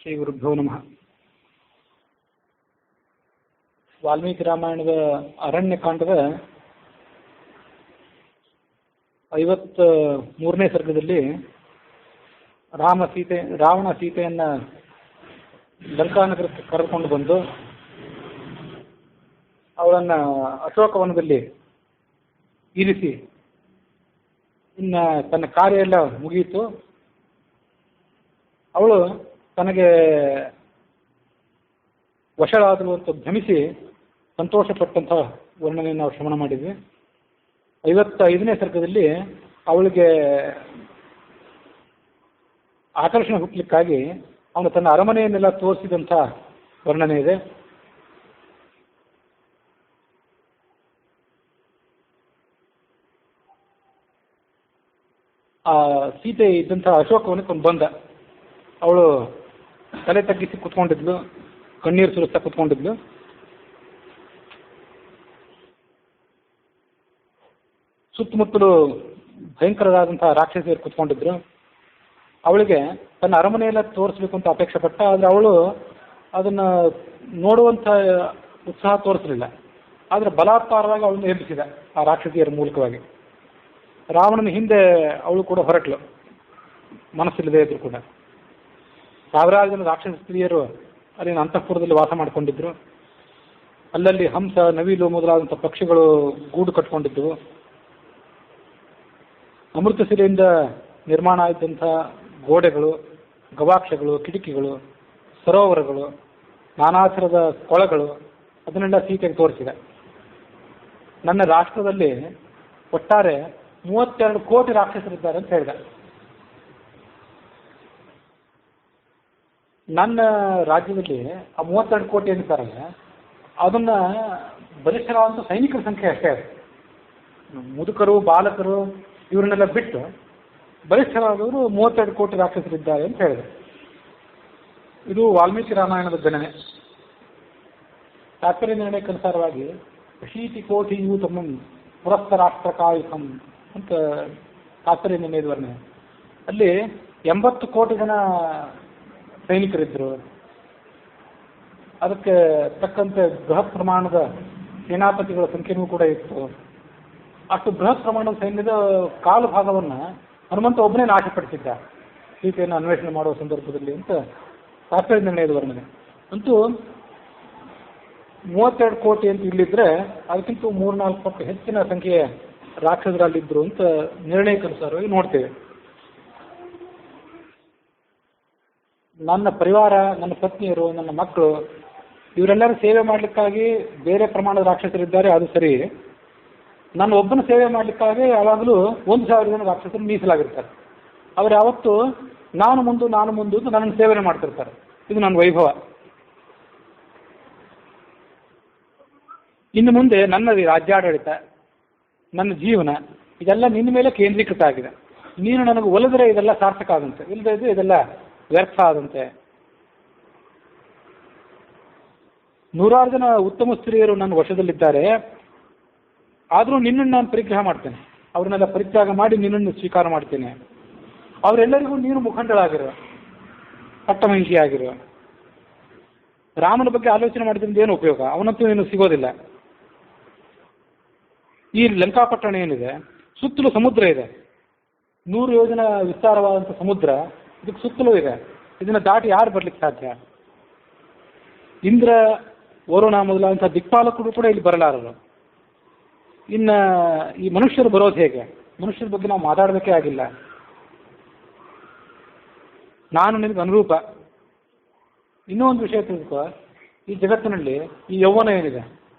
ಶ್ರೀ ಗುರುಭ್ಯೋ ನಮಃ. ವಾಲ್ಮೀಕಿ ರಾಮಾಯಣದ ಅರಣ್ಯಕಾಂಡದ 53ನೇ ಸರ್ಗದಲ್ಲಿ ರಾವಣ ಸೀತೆಯನ್ನು ಲಂಕಾನಗರಕ್ಕೆ ಕರೆದುಕೊಂಡು ಬಂದು ಅವಳನ್ನು ಅಶೋಕವನದಲ್ಲಿ ಇರಿಸಿ ಇನ್ನು ತನ್ನ ಕಾರ್ಯ ಎಲ್ಲ ಮುಗಿಯಿತು. ಅವಳು ತನಗೆ ವಶಳಾದಳು ಅಂತ ಭ್ರಮಿಸಿ ಸಂತೋಷಪಟ್ಟಂತಹ ವರ್ಣನೆಯನ್ನು ನಾವು ಶ್ರವಣ ಮಾಡಿದ್ವಿ. 55ನೇ ಸರ್ಗದಲ್ಲಿ ಅವಳಿಗೆ ಆಕರ್ಷಣೆ ಹುಟ್ಟಲಿಕ್ಕಾಗಿ ಅವನು ತನ್ನ ಅರಮನೆಯನ್ನೆಲ್ಲ ತೋರಿಸಿದಂಥ ವರ್ಣನೆ ಇದೆ. ಆ ಸೀತೆ ಇದ್ದಂಥ ಅಶೋಕವನಕ್ಕೆ ಒಂದು ಬಂದ. ಅವಳು ತಲೆ ತಗ್ಗಿಸಿ ಕುತ್ಕೊಂಡಿದ್ಲು, ಕಣ್ಣೀರು ಸುರಿಸ್ತಾ ಕುತ್ಕೊಂಡಿದ್ಲು. ಸುತ್ತಮುತ್ತಲು ಭಯಂಕರವಾದಂತಹ ರಾಕ್ಷಸಿಯರು ಕುತ್ಕೊಂಡಿದ್ರು. ಅವಳಿಗೆ ತನ್ನ ಅರಮನೆಯೆಲ್ಲ ತೋರಿಸ್ಬೇಕು ಅಂತ ಅಪೇಕ್ಷೆ ಪಟ್ಟ. ಆದರೆ ಅವಳು ಅದನ್ನು ನೋಡುವಂಥ ಉತ್ಸಾಹ ತೋರಿಸಲಿಲ್ಲ. ಆದರೆ ಬಲಾತ್ಕಾರವಾಗಿ ಅವಳನ್ನು ಎಬ್ಬಿಸಿದ ಆ ರಾಕ್ಷಸಿಯರ ಮೂಲಕವಾಗಿ. ರಾವಣನ ಹಿಂದೆ ಅವಳು ಕೂಡ ಹೊರಟಳು, ಮನಸ್ಸಿಲ್ಲದೆ ಇದ್ರು ಕೂಡ. ಸಾವಿರಾರು ಜನ ರಾಕ್ಷಸ ಸ್ತ್ರೀಯರು ಅಲ್ಲಿನ ಅಂತಃಪುರದಲ್ಲಿ ವಾಸ ಮಾಡಿಕೊಂಡಿದ್ರು. ಅಲ್ಲಲ್ಲಿ ಹಂಸ, ನವಿಲು ಮೊದಲಾದಂಥ ಪಕ್ಷಿಗಳು ಗೂಡು ಕಟ್ಕೊಂಡಿದ್ದವು. ಅಮೃತಶಿಲೆಯಿಂದ ನಿರ್ಮಾಣ ಆಗಿದ್ದಂಥ ಗೋಡೆಗಳು, ಗವಾಕ್ಷಗಳು, ಕಿಟಕಿಗಳು, ಸರೋವರಗಳು, ನಾನಾ ಥರದ ಕೊಳಗಳು, ಅದನ್ನೆಲ್ಲ ಸೀತೆಗೆ ತೋರಿಸಿದೆ. ನನ್ನ ರಾಷ್ಟ್ರದಲ್ಲಿ ಒಟ್ಟಾರೆ 32 ಕೋಟಿ ರಾಕ್ಷಸರಿದ್ದಾರೆ ಅಂತ ಹೇಳಿದ. ನನ್ನ ರಾಜ್ಯದಲ್ಲಿ ಆ 32 ಕೋಟಿ ಅಂತಾರಲ್ಲ, ಅದನ್ನ ಬಲಿಷ್ಠರಾದಂಥ ಸೈನಿಕರ ಸಂಖ್ಯೆ ಅಷ್ಟೇ ಅದು. ಮುದುಕರು, ಬಾಲಕರು ಇವರನ್ನೆಲ್ಲ ಬಿಟ್ಟು ಬಲಿಷ್ಠರಾದವರು 32 ಕೋಟಿ ರಾಕ್ಷಸರಿದ್ದಾರೆ ಅಂತ ಹೇಳಿದೆ. ಇದು ವಾಲ್ಮೀಕಿ ರಾಮಾಯಣದ ಗಣನೆ. ತಾತ್ಪರ್ಯ ನಿರ್ಣಯಕ್ಕನುಸಾರವಾಗಿ 80 ಕೋಟಿ ಯೂತಮಂ ಪುರಸ್ಕರಾಷ್ಟ್ರಕಾಯುಕಂ ಅಂತ ತಾತ್ಪರ್ಯ ನಿರ್ಣಯದ ವರ್ಣನೆ. ಅಲ್ಲಿ 80 ಕೋಟಿ ಜನ ಸೈನಿಕರಿದ್ದರು. ಅದಕ್ಕೆ ತಕ್ಕಂತೆ ಬೃಹತ್ ಪ್ರಮಾಣದ ಸೇನಾಪತಿಗಳ ಸಂಖ್ಯೆನೂ ಕೂಡ ಇತ್ತು. ಅಷ್ಟು ಬೃಹತ್ ಪ್ರಮಾಣದ ಸೈನ್ಯದ ಕಾಲು ಭಾಗವನ್ನು ಹನುಮಂತ ಒಬ್ಬನೇ ನಾಶಪಡಿಸಿದ್ದ ಸೀತೆಯನ್ನು ಅನ್ವೇಷಣೆ ಮಾಡುವ ಸಂದರ್ಭದಲ್ಲಿ ಅಂತ ತಾತ್ಪರ್ಯ ನಿರ್ಣಯದ ವರ್ಣನೆ. ಅಂತೂ 32 ಕೋಟಿ ಅಂತ ಇಲ್ಲಿದ್ರೆ ಅದಕ್ಕಿಂತ 3-4 ಪಟ್ಟು ಹೆಚ್ಚಿನ ಸಂಖ್ಯೆಯ ರಾಕ್ಷಸರಲ್ಲಿದ್ದರು ಅಂತ ನಿರ್ಣಯಕ್ಕನುಸಾರವಾಗಿ ನೋಡ್ತೇವೆ. ನನ್ನ ಪರಿವಾರ, ನನ್ನ ಪತ್ನಿಯರು, ನನ್ನ ಮಕ್ಕಳು ಇವರೆಲ್ಲರೂ ಸೇವೆ ಮಾಡಲಿಕ್ಕಾಗಿ ಬೇರೆ ಪ್ರಮಾಣದ ರಾಕ್ಷಸರಿದ್ದಾರೆ, ಅದು ಸರಿ. ನನ್ನ ಒಬ್ಬನ ಸೇವೆ ಮಾಡಲಿಕ್ಕಾಗಿ ಯಾವಾಗಲೂ 1000 ಜನ ರಾಕ್ಷಸರು ಮೀಸಲಾಗಿರ್ತಾರೆ. ಅವರು ಯಾವತ್ತೂ ನಾನು ಮುಂದು ಅಂತ ನನ್ನನ್ನು ಸೇವನೆ ಮಾಡ್ತಿರ್ತಾರೆ. ಇದು ನನ್ನ ವೈಭವ. ಇನ್ನು ಮುಂದೆ ನನ್ನ ರಾಜ್ಯಾಡಳಿತ, ನನ್ನ ಜೀವನ ಇದೆಲ್ಲ ನಿನ್ನ ಮೇಲೆ ಕೇಂದ್ರೀಕೃತ ಆಗಿದೆ. ನೀನು ನನಗೆ ಒಲಿದರೆ ಇದೆಲ್ಲ ಸಾರ್ಥಕ ಆದಂತೆ, ಇಲ್ಲದೆ ಇದ್ರೆ ಇದೆಲ್ಲ ವ್ಯರ್ಥ ಆದಂತೆ. 100 ಜನ ಉತ್ತಮ ಸ್ತ್ರೀಯರು ನನ್ನ ವಶದಲ್ಲಿದ್ದಾರೆ. ಆದರೂ ನಿನ್ನನ್ನು ನಾನು ಪರಿಗ್ರಹ ಮಾಡ್ತೇನೆ, ಅವ್ರನ್ನೆಲ್ಲ ಪರಿತ್ಯಾಗ ಮಾಡಿ ನಿನ್ನನ್ನು ಸ್ವೀಕಾರ ಮಾಡ್ತೇನೆ. ಅವರೆಲ್ಲರಿಗೂ ನೀನು ಮುಖಂಡಳಾಗಿರುವ, ಪಟ್ಟಮಹಿಷಿಯಾಗಿರುವ. ರಾಮನ ಬಗ್ಗೆ ಆಲೋಚನೆ ಮಾಡಿದ್ರಿಂದ ಏನು ಉಪಯೋಗ? ಅವನಂತೂ ನೀನು ಸಿಗೋದಿಲ್ಲ. ಈ ಲಂಕಾಪಟ್ಟಣ ಏನಿದೆ, ಸುತ್ತಲೂ ಸಮುದ್ರ ಇದೆ. 100 ಯೋಜನ ವಿಸ್ತಾರವಾದಂಥ ಸಮುದ್ರ ಇದಕ್ಕೆ ಸುತ್ತಲೂ ಇದೆ. ಇದನ್ನು ದಾಟಿ ಯಾರು ಬರ್ಲಿಕ್ಕೆ ಸಾಧ್ಯ? ಇಂದ್ರ, ವರುಣ ಮೊದಲಾದಂಥ ದಿಕ್ಪಾಲಕರು ಕೂಡ ಇಲ್ಲಿ ಬರಲಾರರು. ಇನ್ನು ಈ ಮನುಷ್ಯರು ಬರೋದು ಹೇಗೆ? ಮನುಷ್ಯರ ಬಗ್ಗೆ ನಾವು ಮಾತಾಡಬೇಕೇ ಆಗಿಲ್ಲ. ನಾನು ನಿನಗೆ ಅನುರೂಪ. ಇನ್ನೂ ಒಂದು ವಿಷಯ ತಿಳ್ಕೊ, ಈ ಜಗತ್ತಿನಲ್ಲಿ ಈ ಯೌವನ ಏನಿದೆ,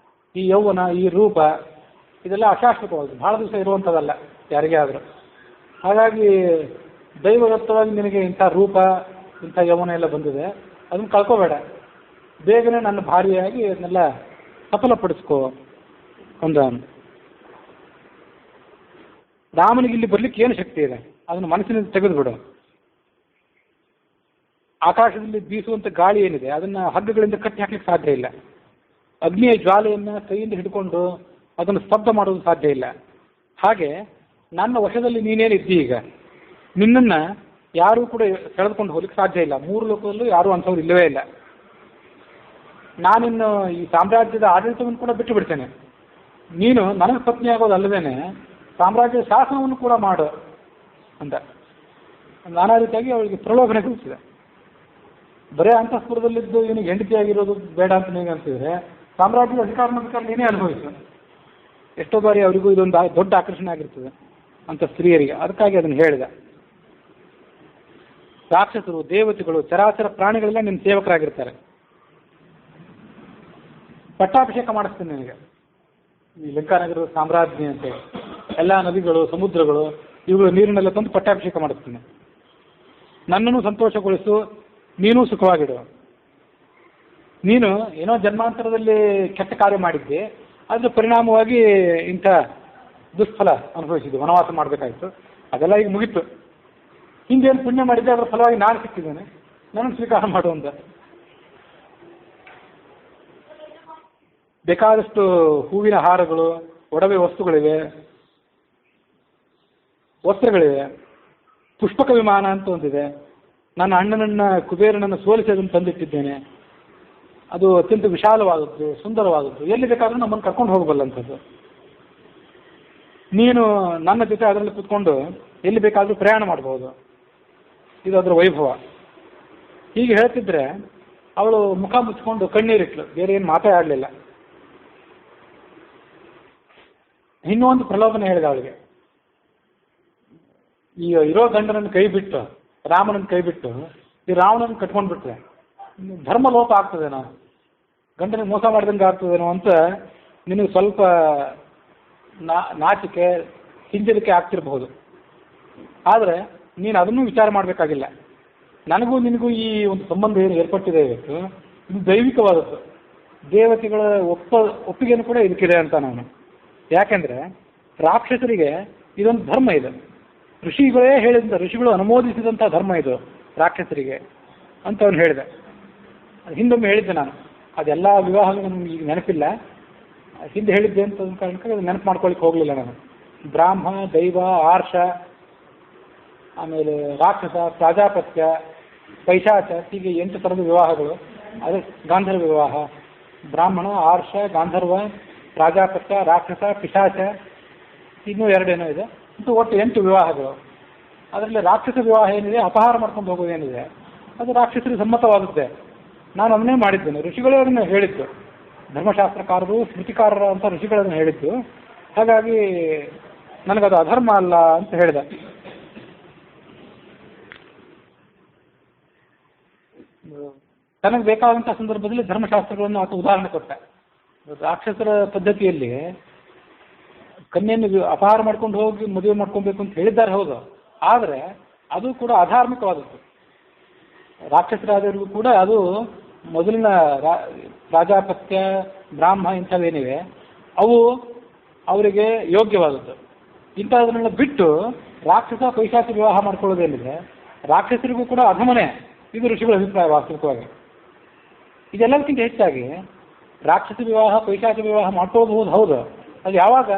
ಈ ಯೌವನ, ಈ ರೂಪ ಇದೆಲ್ಲ ಅಶಾಶ್ವತವಾಗಿದೆ, ಬಹಳ ದಿವಸ ಇರುವಂಥದ್ದಲ್ಲ ಯಾರಿಗೇ ಆದರೂ. ಹಾಗಾಗಿ ದೈವದತ್ತವಾಗಿ ನಿನಗೆ ಇಂಥ ರೂಪ, ಇಂಥ ಯೌವನ ಎಲ್ಲ ಬಂದಿದೆ, ಅದನ್ನು ಕಳ್ಕೋಬೇಡ. ಬೇಗನೆ ನನ್ನ ಭಾರಿಯಾಗಿ ಅದನ್ನೆಲ್ಲ ಸಫಲಪಡಿಸ್ಕೋ ಅಂದ. ರಾಮನಿಗೆ ಇಲ್ಲಿ ಬರ್ಲಿಕ್ಕೆ ಏನು ಶಕ್ತಿ ಇದೆ? ಅದನ್ನು ಮನಸ್ಸಿನಿಂದ ತೆಗೆದುಬಿಡು. ಆಕಾಶದಲ್ಲಿ ಬೀಸುವಂಥ ಗಾಳಿ ಏನಿದೆ ಅದನ್ನು ಹಗ್ಗಗಳಿಂದ ಕಟ್ಟಿ ಹಾಕ್ಲಿಕ್ಕೆ ಸಾಧ್ಯ ಇಲ್ಲ. ಅಗ್ನಿಯ ಜ್ವಾಲೆಯನ್ನು ಕೈಯಿಂದ ಹಿಡ್ಕೊಂಡು ಅದನ್ನು ಸ್ತಬ್ಧ ಮಾಡೋದು ಸಾಧ್ಯ ಇಲ್ಲ. ಹಾಗೆ ನನ್ನ ವಶದಲ್ಲಿ ನೀನೇನಿದ್ದಿ, ಈಗ ನಿನ್ನನ್ನು ಯಾರೂ ಕೂಡ ಸೆಳೆದುಕೊಂಡು ಹೋಗ್ಲಿಕ್ಕೆ ಸಾಧ್ಯ ಇಲ್ಲ. 3 ಲೋಕದಲ್ಲೂ ಯಾರೂ ಅಂಥವ್ರು ಇಲ್ಲವೇ ಇಲ್ಲ. ನಾನಿನ್ನು ಈ ಸಾಮ್ರಾಜ್ಯದ ಆಡಳಿತವನ್ನು ಕೂಡ ಬಿಟ್ಟು ಬಿಡ್ತೇನೆ, ನೀನು ನನಗೆ ಪತ್ನಿ ಆಗೋದಲ್ಲದೇನೆ ಸಾಮ್ರಾಜ್ಯದ ಶಾಸನವನ್ನು ಕೂಡ ಮಾಡು ಅಂತ ನಾನಾ ರೀತಿಯಾಗಿ ಅವಳಿಗೆ ಪ್ರಲೋಭನೆಗೊಳಿಸಿದೆ. ಬರೇ ಅಂತಃಪುರದಲ್ಲಿದ್ದು ಇವನಿಗೆ ಹೆಂಡತಿಯಾಗಿರೋದು ಬೇಡ ಅಂತ ನೀವು ಅಂತಿದ್ರೆ ಸಾಮ್ರಾಜ್ಯದ ಅಧಿಕಾರ ನೀನೇ ಅನುಭವಿಸು. ಎಷ್ಟೋ ಬಾರಿ ಅವರಿಗೂ ಇದೊಂದು ದೊಡ್ಡ ಆಕರ್ಷಣೆ ಆಗಿರ್ತದೆ ಅಂತ ಸ್ತ್ರೀಯರಿಗೆ. ಅದಕ್ಕಾಗಿ ಅದನ್ನು ಹೇಳಿದ. ರಾಕ್ಷಸರು, ದೇವತೆಗಳು, ಚರಾಚರ ಪ್ರಾಣಿಗಳೆಲ್ಲ ನಿನ್ನ ಸೇವಕರಾಗಿರ್ತಾರೆ. ಪಟ್ಟಾಭಿಷೇಕ ಮಾಡಿಸ್ತೇನೆ ನಿನಗೆ, ಈ ಲಂಕಾನಗರದ ಸಾಮ್ರಾಜ್ಞಿ ಅಂತ ಎಲ್ಲ ನದಿಗಳು, ಸಮುದ್ರಗಳು, ಇವುಗಳು ನೀರಿನೆಲ್ಲ ತಂದು ಪಟ್ಟಾಭಿಷೇಕ ಮಾಡಿಸ್ತೀನಿ. ನನ್ನನ್ನು ಸಂತೋಷಗೊಳಿಸು, ನೀನು ಸುಖವಾಗಿಡು. ನೀನು ಏನೋ ಜನ್ಮಾಂತರದಲ್ಲಿ ಕೆಟ್ಟ ಕಾರ್ಯ ಮಾಡಿದ್ದೆ, ಅದರ ಪರಿಣಾಮವಾಗಿ ಇಂಥ ದುಷ್ಫಲ ಅನುಭವಿಸಿದ್ದು, ವನವಾಸ ಮಾಡಬೇಕಾಯಿತು. ಅದೆಲ್ಲ ಈಗ ಮುಗೀತು. ಹಿಂಗೇನು ಪುಣ್ಯ ಮಾಡಿದ್ದೆ ಅದರ ಫಲವಾಗಿ ನಾನು ಸಿಕ್ಕಿದ್ದೇನೆ, ನನ್ನನ್ನು ಸ್ವೀಕಾರ ಮಾಡುವಂತ. ಬೇಕಾದಷ್ಟು ಹೂವಿನ ಹಾರಗಳು, ಒಡವೆ ವಸ್ತುಗಳಿವೆ, ವಸ್ತ್ರಗಳಿವೆ. ಪುಷ್ಪಕ ವಿಮಾನ ಅಂತ ಒಂದಿದೆ. ನನ್ನ ಅಣ್ಣನನ್ನ ಕುಬೇರನನ್ನು ಸೋಲಿಸಿ ಅದನ್ನು ತಂದಿಟ್ಟಿದ್ದೇನೆ. ಅದು ಅತ್ಯಂತ ವಿಶಾಲವಾದದ್ದು, ಸುಂದರವಾದದ್ದು. ಎಲ್ಲಿ ಬೇಕಾದ್ರೂ ನಮ್ಮನ್ನು ಕರ್ಕೊಂಡು ಹೋಗಬಲ್ಲಂಥದ್ದು. ನೀನು ನನ್ನ ಜೊತೆ ಅದರಲ್ಲಿ ಕೂತ್ಕೊಂಡು ಎಲ್ಲಿ ಬೇಕಾದರೂ ಪ್ರಯಾಣ ಮಾಡಬಹುದು. ಇದು ಅದರ ವೈಭವ. ಹೀಗೆ ಹೇಳ್ತಿದ್ರೆ ಅವಳು ಮುಖ ಮುಚ್ಕೊಂಡು ಕಣ್ಣೀರಿಟ್ಲು, ಬೇರೆ ಏನು ಮಾತೇ ಆಡಲಿಲ್ಲ. ಇನ್ನೂ ಒಂದು ಪ್ರಲೋಭನೆ ಹೇಳಿದ ಅವಳಿಗೆ. ಈ ಇರೋ ಗಂಡನನ್ನು ಕೈ ಬಿಟ್ಟು, ರಾಮನನ್ನು ಕೈ ಬಿಟ್ಟು ಈ ರಾವಣನ ಕಟ್ಕೊಂಡು ಬಿಟ್ರೆ ಧರ್ಮ ಲೋಪ ಆಗ್ತದೇನೋ, ಗಂಡನಿಗೆ ಮೋಸ ಮಾಡಿದಂಗೆ ಆಗ್ತದೇನೋ ಅಂತ ನಿನಗೆ ಸ್ವಲ್ಪ ನಾಚಿಕೆ, ಹಿಂಜರಿಕೆ ಆಗ್ತಿರಬಹುದು. ಆದರೆ ನೀನು ಅದನ್ನು ವಿಚಾರ ಮಾಡಬೇಕಾಗಿಲ್ಲ. ನನಗೂ ನಿನಗೂ ಈ ಒಂದು ಸಂಬಂಧ ಏನು ಏರ್ಪಟ್ಟಿದೆ ಇವತ್ತು, ಇದು ದೈವಿಕವಾದದ್ದು. ದೇವತೆಗಳ ಒಪ್ಪಿಗೆಯನ್ನು ಕೂಡ ಇದಕ್ಕಿದೆ ಅಂತ ನಾನು. ಯಾಕೆಂದರೆ ರಾಕ್ಷಸರಿಗೆ ಇದೊಂದು ಧರ್ಮ ಇದೆ. ಋಷಿಗಳೇ ಹೇಳಿದಂಥ, ಋಷಿಗಳು ಅನುಮೋದಿಸಿದಂಥ ಧರ್ಮ ಇದು ರಾಕ್ಷಸರಿಗೆ ಅಂತ ಅವನು ಹೇಳಿದೆ. ಹಿಂದೊಮ್ಮೆ ಹೇಳಿದ್ದೆ ನಾನು. ಅದೆಲ್ಲ ವಿವಾಹಗಳು ನಮ್ಗೆ ಈಗ ನೆನಪಿಲ್ಲ, ಹಿಂದೆ ಹೇಳಿದ್ದೆ ಅಂತ ಕಾರಣಕ್ಕೆ ಅದು ನೆನಪು ಮಾಡ್ಕೊಳ್ಳಿಕ್ಕೆ ಹೋಗಲಿಲ್ಲ ನಾನು. ಬ್ರಾಹ್ಮ, ದೈವ, ಆರ್ಷ, ಆಮೇಲೆ ರಾಕ್ಷಸ, ಪ್ರಾಜಾಪತ್ಯ, ಪೈಶಾಚ, ಹೀಗೆ 8 ಥರದ ವಿವಾಹಗಳು. ಅದೇ ಗಾಂಧರ್ವ ವಿವಾಹ. ಬ್ರಾಹ್ಮಣ, ಆರ್ಷ, ಗಾಂಧರ್ವ, ಪ್ರಾಜಾಪತ್ಯ, ರಾಕ್ಷಸ, ಪಿಶಾಚ, ಇನ್ನೂ 2 ಏನೋ ಇದೆ. ಇದು ಒಟ್ಟು 8 ವಿವಾಹಗಳು. ಅದರಲ್ಲಿ ರಾಕ್ಷಸ ವಿವಾಹ ಏನಿದೆ, ಅಪಹಾರ ಮಾಡ್ಕೊಂಡು ಹೋಗೋದೇನಿದೆ, ಅದು ರಾಕ್ಷಸರಿಗೆ ಸಮ್ಮತವಾಗುತ್ತೆ. ನಾನು ಅದನ್ನೇ ಮಾಡಿದ್ದೇನೆ. ಋಷಿಗಳೇ ಅದನ್ನು ಹೇಳಿದ್ದು, ಧರ್ಮಶಾಸ್ತ್ರಕಾರರು, ಸ್ಮೃತಿಕಾರರ ಅಂತ ಋಷಿಗಳನ್ನು ಹೇಳಿದ್ದು. ಹಾಗಾಗಿ ನನಗದು ಅಧರ್ಮ ಅಲ್ಲ ಅಂತ ಹೇಳಿದೆ. ತನಗೆ ಬೇಕಾದಂಥ ಸಂದರ್ಭದಲ್ಲಿ ಧರ್ಮಶಾಸ್ತ್ರಗಳನ್ನು ಆತ ಉದಾಹರಣೆ ಕೊಟ್ಟ. ರಾಕ್ಷಸರ ಪದ್ಧತಿಯಲ್ಲಿ ಕನ್ಯೆಯನ್ನು ಅಪಹಾರ ಮಾಡ್ಕೊಂಡು ಹೋಗಿ ಮದುವೆ ಮಾಡ್ಕೊಬೇಕು ಅಂತ ಹೇಳಿದ್ದಾರೆ, ಹೌದು. ಆದರೆ ಅದು ಕೂಡ ಅಧಾರ್ಮಿಕವಾದದ್ದು. ರಾಕ್ಷಸರಾದವರಿಗೂ ಕೂಡ ಅದು ಮೊದಲಿನ ಪ್ರಾಜಾಪತ್ಯ, ಬ್ರಾಹ್ಮ ಇಂಥವೇನಿವೆ ಅವು ಅವರಿಗೆ ಯೋಗ್ಯವಾದದ್ದು. ಇಂಥದನ್ನೆಲ್ಲ ಬಿಟ್ಟು ರಾಕ್ಷಸ, ಪೈಶಾಚ ವಿವಾಹ ಮಾಡ್ಕೊಳ್ಳೋದೇನಿದೆ ರಾಕ್ಷಸರಿಗೂ ಕೂಡ ಅಧಮನೆ. ಇದು ಋಷಿಗಳ ಅಭಿಪ್ರಾಯ ವಾಸ್ತವಿಕವಾಗಿ. ಇದೆಲ್ಲದಕ್ಕಿಂತ ಹೆಚ್ಚಾಗಿ ರಾಕ್ಷಸ ವಿವಾಹ, ಪೈಶಾಚ ವಿವಾಹ ಮಾಡ್ಕೊಳ್ಬಹುದು, ಹೌದು. ಅದು ಯಾವಾಗ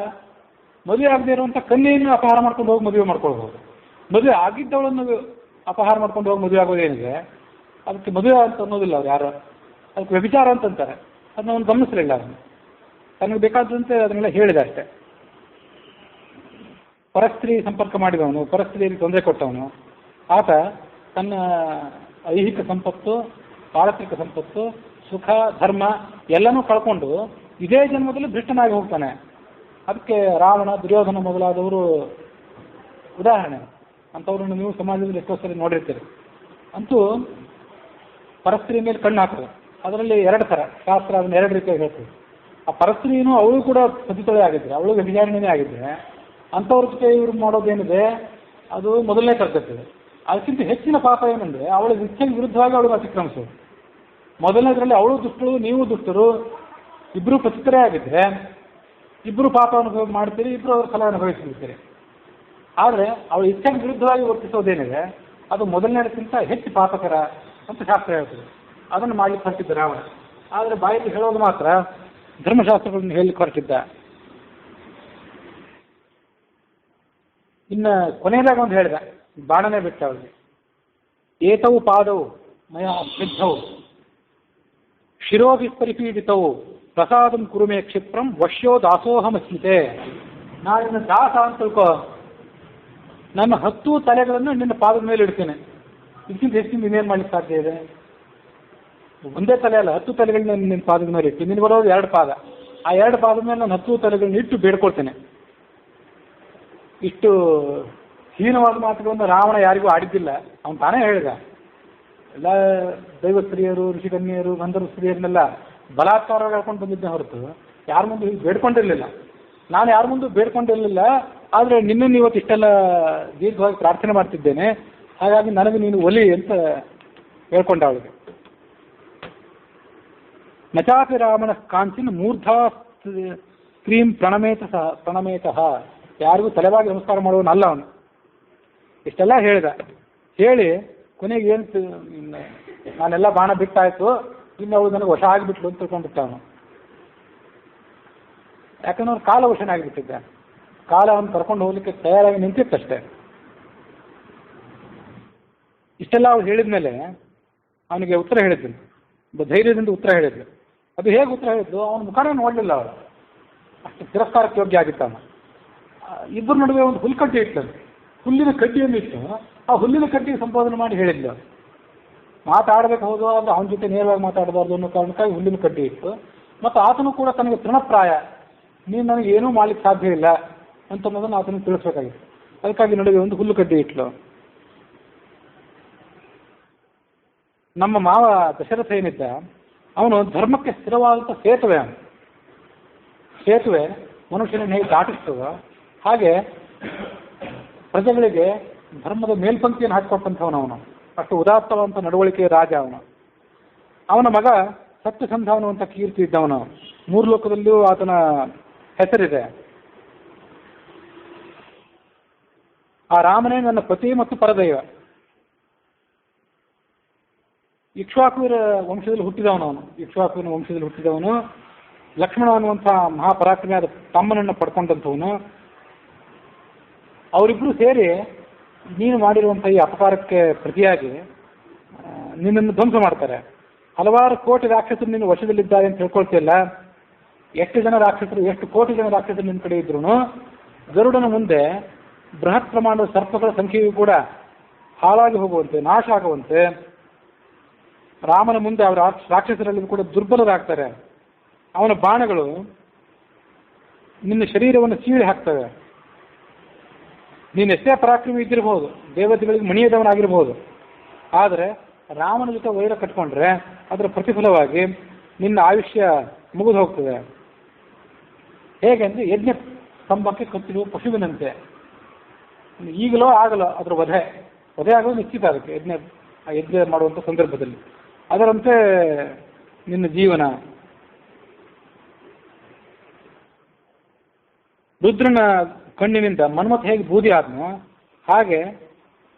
ಮದುವೆ ಆಗದೆ ಇರುವಂಥ ಕನ್ಯೆಯನ್ನು ಅಪಹಾರ ಮಾಡ್ಕೊಂಡು ಹೋಗಿ ಮದುವೆ ಮಾಡ್ಕೊಳ್ಬಹುದು. ಮದುವೆ ಆಗಿದ್ದವಳನ್ನು ಅಪಹಾರ ಮಾಡ್ಕೊಂಡು ಹೋಗಿ ಮದುವೆ ಆಗೋದೇನಿದೆ ಅದಕ್ಕೆ ಮದುವೆ ಅಂತ ಅನ್ನೋದಿಲ್ಲ ಅವ್ರು ಯಾರು. ಅದಕ್ಕೆ ವ್ಯಭಿಚಾರ ಅಂತಂತಾರೆ. ಅದನ್ನ ಅವನು ಗಮನಿಸಲಿಲ್ಲ. ಅದನ್ನು ತನಗೆ ಬೇಕಾದಂತೆ ಅದನ್ನೆಲ್ಲ ಹೇಳಿದ ಅಷ್ಟೇ. ಪರಸ್ತ್ರೀ ಸಂಪರ್ಕ ಮಾಡಿದವನು, ಪರಸ್ತ್ರೀಯರಿಗೆ ತೊಂದರೆ ಕೊಟ್ಟವನು, ಆತ ತನ್ನ ಐಹಿಕ ಸಂಪತ್ತು, ಪಾರತ್ರಿಕ ಸಂಪತ್ತು, ಸುಖ, ಧರ್ಮ ಎಲ್ಲನೂ ಕಳ್ಕೊಂಡು ಇದೇ ಜನ್ಮದಲ್ಲಿ ಭ್ರಷ್ಟನಾಗಿ ಹೋಗ್ತಾನೆ. ಅದಕ್ಕೆ ರಾವಣ, ದುರ್ಯೋಧನ ಮೊದಲಾದವರು ಉದಾಹರಣೆ. ಅಂಥವ್ರನ್ನು ನೀವು ಸಮಾಜದಲ್ಲಿ ಎಷ್ಟೋ ಸರಿ ನೋಡಿರ್ತೀರಿ. ಅಂತೂ ಪರಸ್ತ್ರೀ ಮೇಲೆ ಕಣ್ಣು ಹಾಕೋದು. ಅದರಲ್ಲಿ 2 ಥರ ಶಾಸ್ತ್ರ ಅದನ್ನು 2 ರೀತಿಯಾಗಿ ಹೇಳ್ತೀವಿ. ಆ ಪರಸ್ತ್ರೀನು ಅವಳು ಕೂಡ ಪತಿತಳೆ ಆಗಿದ್ರೆ, ಅವಳು ವ್ಯಭಿಚಾರಿಣಿನೇ ಆಗಿದ್ರೆ, ಅಂಥವ್ರ ಜೊತೆ ಇವರು ಮಾಡೋದೇನಿದೆ ಅದು ಮೊದಲನೇ ತರಗತಿ. ಅದಕ್ಕಿಂತ ಹೆಚ್ಚಿನ ಪಾಪ ಏನಂದರೆ ಅವಳ ಇಚ್ಛೆಗೆ ವಿರುದ್ಧವಾಗಿ ಅವಳು ಅತಿಕ್ರಮಿಸೋದು. ಮೊದಲನೇದರಲ್ಲಿ ಅವಳು ದುಷ್ಟರು, ನೀವು ದುಷ್ಟರು, ಇಬ್ಬರು ಪತಿತರೇ ಆಗಿದ್ರೆ ಇಬ್ಬರು ಪಾಪ ಅನುಭವ ಮಾಡ್ತೀರಿ, ಇಬ್ಬರು ಅವ್ರ ಫಲ ಅನುಭವಿಸಿರ್ತೀರಿ. ಆದರೆ ಅವಳ ಇಚ್ಛೆಗೆ ವಿರುದ್ಧವಾಗಿ ವರ್ತಿಸೋದೇನಿದೆ ಅದು ಮೊದಲನೇದಕ್ಕಿಂತ ಹೆಚ್ಚು ಪಾಪಕರ ಅಂತ ಶಾಸ್ತ್ರ ಹೇಳ್ತದೆ. ಅದನ್ನು ಮಾಡ್ಲಿಕ್ಕೆ ಹೊರಟಿದ್ದ ರಾವಣ. ಆದರೆ ಬಾಯಲ್ಲಿ ಹೇಳೋದು ಮಾತ್ರ ಧರ್ಮಶಾಸ್ತ್ರಗಳನ್ನು ಹೇಳಲಿಕ್ಕೆ ಹೊರಟಿದ್ದ. ಇನ್ನು ಕೊನೆಯದಾಗ ಒಂದು ಹೇಳಿದ, ಬಾಣನೇ ಬಿಟ್ಟ ಅವಳಿಗೆ. ಏತೌ ಪಾದೌ ಮಯಾ ಸ್ನಿಗ್ಧೌ ಶಿರೋಭಿಪರಿಪೀಡಿತೌ ಪ್ರಸಾದಂ ಕುರುಮೇ ಕ್ಷಿಪ್ರಂ ವಶ್ಯೋ ದಾಸೋಹಮಸ್ಮಿತೆ. ನಾನಿನ್ನ ದಾಸ ಅಂತ ತಿಳ್ಕೊ, ನನ್ನ 10 ತಲೆಗಳನ್ನು ನಿನ್ನ ಪಾದದ ಮೇಲೆ ಇಡ್ತೇನೆ. ಇದಕ್ಕಿಂತ ಹೆಚ್ಚಿನ ಇನ್ನೇನು ಮಾಡ್ಲಿಕ್ಕೆ ಸಾಧ್ಯ ಇದೆ? ಒಂದೇ ತಲೆ ಅಲ್ಲ, 10 ತಲೆಗಳನ್ನ ನಿನ್ನ ಪಾದದ ಮೇಲೆ ಇಟ್ಟು, ನಿನ್ನ ಬರೋದು 2 ಪಾದ. ಆ 2 ಪಾದದ ಮೇಲೆ ನಾನು 10 ತಲೆಗಳನ್ನ ಇಟ್ಟು ಬೇಡ್ಕೊಳ್ತೇನೆ. ಇಷ್ಟು ಹೀನವಾದ ಮಾತುಗಳನ್ನು ರಾವಣ ಯಾರಿಗೂ ಆಡಿದ್ದಿಲ್ಲ. ಅವನು ತಾನೇ ಹೇಳಿದ, ಎಲ್ಲ ದೈವ ಸ್ತ್ರೀಯರು, ಋಷಿಕನ್ಯರು, ಗಂಧರ್ವ ಸ್ತ್ರೀಯರನ್ನೆಲ್ಲ ಬಲಾತ್ಕಾರವಾಗಿ ಹೇಳ್ಕೊಂಡು ಬಂದಿದ್ದೆ ಹೊರತು ಯಾರ ಮುಂದೆ ಹೀಗೆ ಬೇಡ್ಕೊಂಡಿರಲಿಲ್ಲ. ನಾನು ಯಾರ ಮುಂದೆ ಬೇಡ್ಕೊಂಡಿರಲಿಲ್ಲ. ಆದರೆ ನಿನ್ನನ್ನು ಇವತ್ತು ಇಷ್ಟೆಲ್ಲ ದೀರ್ಘವಾಗಿ ಪ್ರಾರ್ಥನೆ ಮಾಡ್ತಿದ್ದೇನೆ, ಹಾಗಾಗಿ ನನಗೆ ನೀನು ಒಲಿ ಅಂತ ಹೇಳ್ಕೊಂಡ ಅವಳಿಗೆ. ನಚಾಪಿ ರಾಮನ ಕಾಂಚಿನ ಮೂರ್ಧಾ ಸ್ತ್ರೀಂ ಪ್ರಣಮೇತಃ. ಯಾರಿಗೂ ತಲೆವಾಗಿ ನಮಸ್ಕಾರ ಮಾಡುವನಲ್ಲ ಅವನು. ಇಷ್ಟೆಲ್ಲ ಹೇಳಿದ. ಹೇಳಿ ಕೊನೆಗೆ ಏನು, ನಾನೆಲ್ಲ ಬಾಣ ಬಿಟ್ಟಾಯ್ತು, ಇನ್ನು ಅವಳು ನನಗೆ ವಶ ಆಗಿಬಿಟ್ಲು ಅಂತ ತಿಳ್ಕೊಂಡ್ಬಿಟ್ಟ ಅವನು. ಯಾಕಂದ್ರೆ ಅವ್ನು ಕಾಲ ವಶನಾಗಿಬಿಟ್ಟಿದ್ದ. ಕಾಲ ಅವನು ಕರ್ಕೊಂಡು ಹೋಗ್ಲಿಕ್ಕೆ ತಯಾರಾಗಿ ನಿಂತಿತ್ತಷ್ಟೇ. ಇಷ್ಟೆಲ್ಲ ಅವ್ರು ಹೇಳಿದ ಮೇಲೆ ಅವನಿಗೆ ಉತ್ತರ ಹೇಳಿದ್ರು, ಧೈರ್ಯದಿಂದ ಉತ್ತರ ಹೇಳಿದ್ರು. ಅದು ಹೇಗೆ ಉತ್ತರ ಹೇಳಿದ್ದು? ಅವನ ಮುಖಾನೇ ನೋಡಲಿಲ್ಲ ಅವರು, ಅಷ್ಟು ತಿರಸ್ಕಾರಕ್ಕೆ ಯೋಗ್ಯ ಆಗಿತ್ತು ಅವನು. ಇಬ್ಬರ ನಡುವೆ ಒಂದು ಹುಲ್ಕಡ್ಡಿ ಇಟ್ಟು, ಹುಲ್ಲಿನ ಕಡ್ಡಿಯನ್ನು ಇಟ್ಟು ಆ ಹುಲ್ಲಿನ ಕಡ್ಡಿ ಸಂಬೋಧನೆ ಮಾಡಿ ಹೇಳಿದ್ಲು. ಮಾತಾಡಬೇಕು ಹೌದು, ಆದರೆ ಅವನ ಜೊತೆ ನೇರವಾಗಿ ಮಾತಾಡಬಾರ್ದು ಅನ್ನೋ ಕಾರಣಕ್ಕಾಗಿ ಹುಲ್ಲಿನ ಕಡ್ಡಿ ಇಟ್ಟು, ಮತ್ತು ಆತನು ಕೂಡ ತನಗೆ ತೃಣಪ್ರಾಯ, ನೀನು ನನಗೆ ಏನೂ ಮಾಡ್ಲಿಕ್ಕೆ ಸಾಧ್ಯ ಇಲ್ಲ ಅಂತನ್ನೋದನ್ನು ಆತನಿಗೆ ತಿಳಿಸ್ಬೇಕಾಗಿತ್ತು. ಅದಕ್ಕಾಗಿ ನಡುವೆ ಒಂದು ಹುಲ್ಲು ಕಡ್ಡಿ ಇಟ್ಲು. ನಮ್ಮ ಮಾವ ದಶರಥ ಏನಿದ್ದ, ಅವನು ಧರ್ಮಕ್ಕೆ ಸ್ಥಿರವಾದಂಥ ಸೇತುವೆ. ಅವನು ಸೇತುವೆ ಮನುಷ್ಯನನ್ನು ಹೇಗೆ ದಾಟಿಸ್ತದೋ ಹಾಗೆ ಪ್ರಜೆಗಳಿಗೆ ಧರ್ಮದ ಮೇಲ್ಪಂಕ್ತಿಯನ್ನು ಹಾಕಿಕೊಟ್ಟಂಥವನು ಅವನು. ಅಷ್ಟು ಉದಾತ್ತವಾದಂಥ ನಡವಳಿಕೆಯ ರಾಜ ಅವನು. ಅವನ ಮಗ ಸತ್ಯಸಂಧಾವನು ಅಂತ ಕೀರ್ತಿ ಇದ್ದವನು. 3 ಲೋಕದಲ್ಲಿಯೂ ಆತನ ಹೆಸರಿದೆ. ಆ ರಾಮನೇ ನನ್ನ ಪತಿ ಮತ್ತು ಪರದೈವ. ಇಕ್ಷ್ವಾಕುವಿನ ವಂಶದಲ್ಲಿ ಹುಟ್ಟಿದವನು. ಇಕ್ಷ್ವಾಕುವಿನ ವಂಶದಲ್ಲಿ ಹುಟ್ಟಿದವನು. ಲಕ್ಷ್ಮಣ ಅನ್ನುವಂಥ ಮಹಾಪರಾಕ್ರಮಿಯಾದ ತಮ್ಮನನ್ನು ಪಡ್ಕೊಂಡಂಥವನು. ಅವರಿಬ್ಬರು ಸೇರಿ ನೀನು ಮಾಡಿರುವಂಥ ಈ ಅಪಕಾರಕ್ಕೆ ಪ್ರತಿಯಾಗಿ ನಿನ್ನನ್ನು ಧ್ವಂಸ ಮಾಡ್ತಾರೆ. ಹಲವಾರು ಕೋಟಿ ರಾಕ್ಷಸರು ನಿನ್ನ ವಶದಲ್ಲಿದ್ದಾರೆ ಅಂತ ಹೇಳ್ಕೊಳ್ತಿಲ್ಲ. ಎಷ್ಟು ಜನ ರಾಕ್ಷಸರು, ಎಷ್ಟು ಕೋಟಿ ಜನ ರಾಕ್ಷಸರು ನಿನ್ನ ಕಡೆ ಇದ್ರು ಗರುಡನ ಮುಂದೆ ಬೃಹತ್ ಪ್ರಮಾಣದ ಸರ್ಪಗಳ ಸಂಖ್ಯೆಯೂ ಕೂಡ ಹಾಳಾಗಿ ಹೋಗುವಂತೆ, ನಾಶ ಆಗುವಂತೆ, ರಾಮನ ಮುಂದೆ ಅವರ ರಾಕ್ಷಸರಲ್ಲಿ ಕೂಡ ದುರ್ಬಲರಾಗ್ತಾರೆ. ಅವನ ಬಾಣಗಳು ನಿನ್ನ ಶರೀರವನ್ನು ಸೀಳಿ ಹಾಕ್ತವೆ. ನೀನು ಎಷ್ಟೇ ಪರಾಕ್ರಮಿ ಇದ್ದಿರಬಹುದು, ದೇವತೆಗಳಿಗೆ ಮಣಿಯದವನಾಗಿರ್ಬೋದು, ಆದರೆ ರಾಮನ ಜೊತೆ ವೈರ ಕಟ್ಕೊಂಡ್ರೆ ಅದರ ಪ್ರತಿಫಲವಾಗಿ ನಿನ್ನ ಆಯುಷ್ಯ ಮುಗಿದು ಹೋಗ್ತದೆ. ಹೇಗೆಂದ್ರೆ ಯಜ್ಞ ಸ್ತಂಭಕ್ಕೆ ಕಟ್ಟಿರುವ ಪಶುವಿನಂತೆ. ಈಗಲೋ ಆಗಲೋ ಅದರ ವಧೆ ಆಗೋದು ನಿಶ್ಚಿತ. ಅದಕ್ಕೆ ಯಜ್ಞ ಮಾಡುವಂಥ ಸಂದರ್ಭದಲ್ಲಿ ಅದರಂತೆ ನಿನ್ನ ಜೀವನ. ರುದ್ರನ ಕಣ್ಣಿನಿಂದ ಮನ್ಮಥ ಹೇಗೆ ಬೂದಿ ಆದ್ನೋ ಹಾಗೆ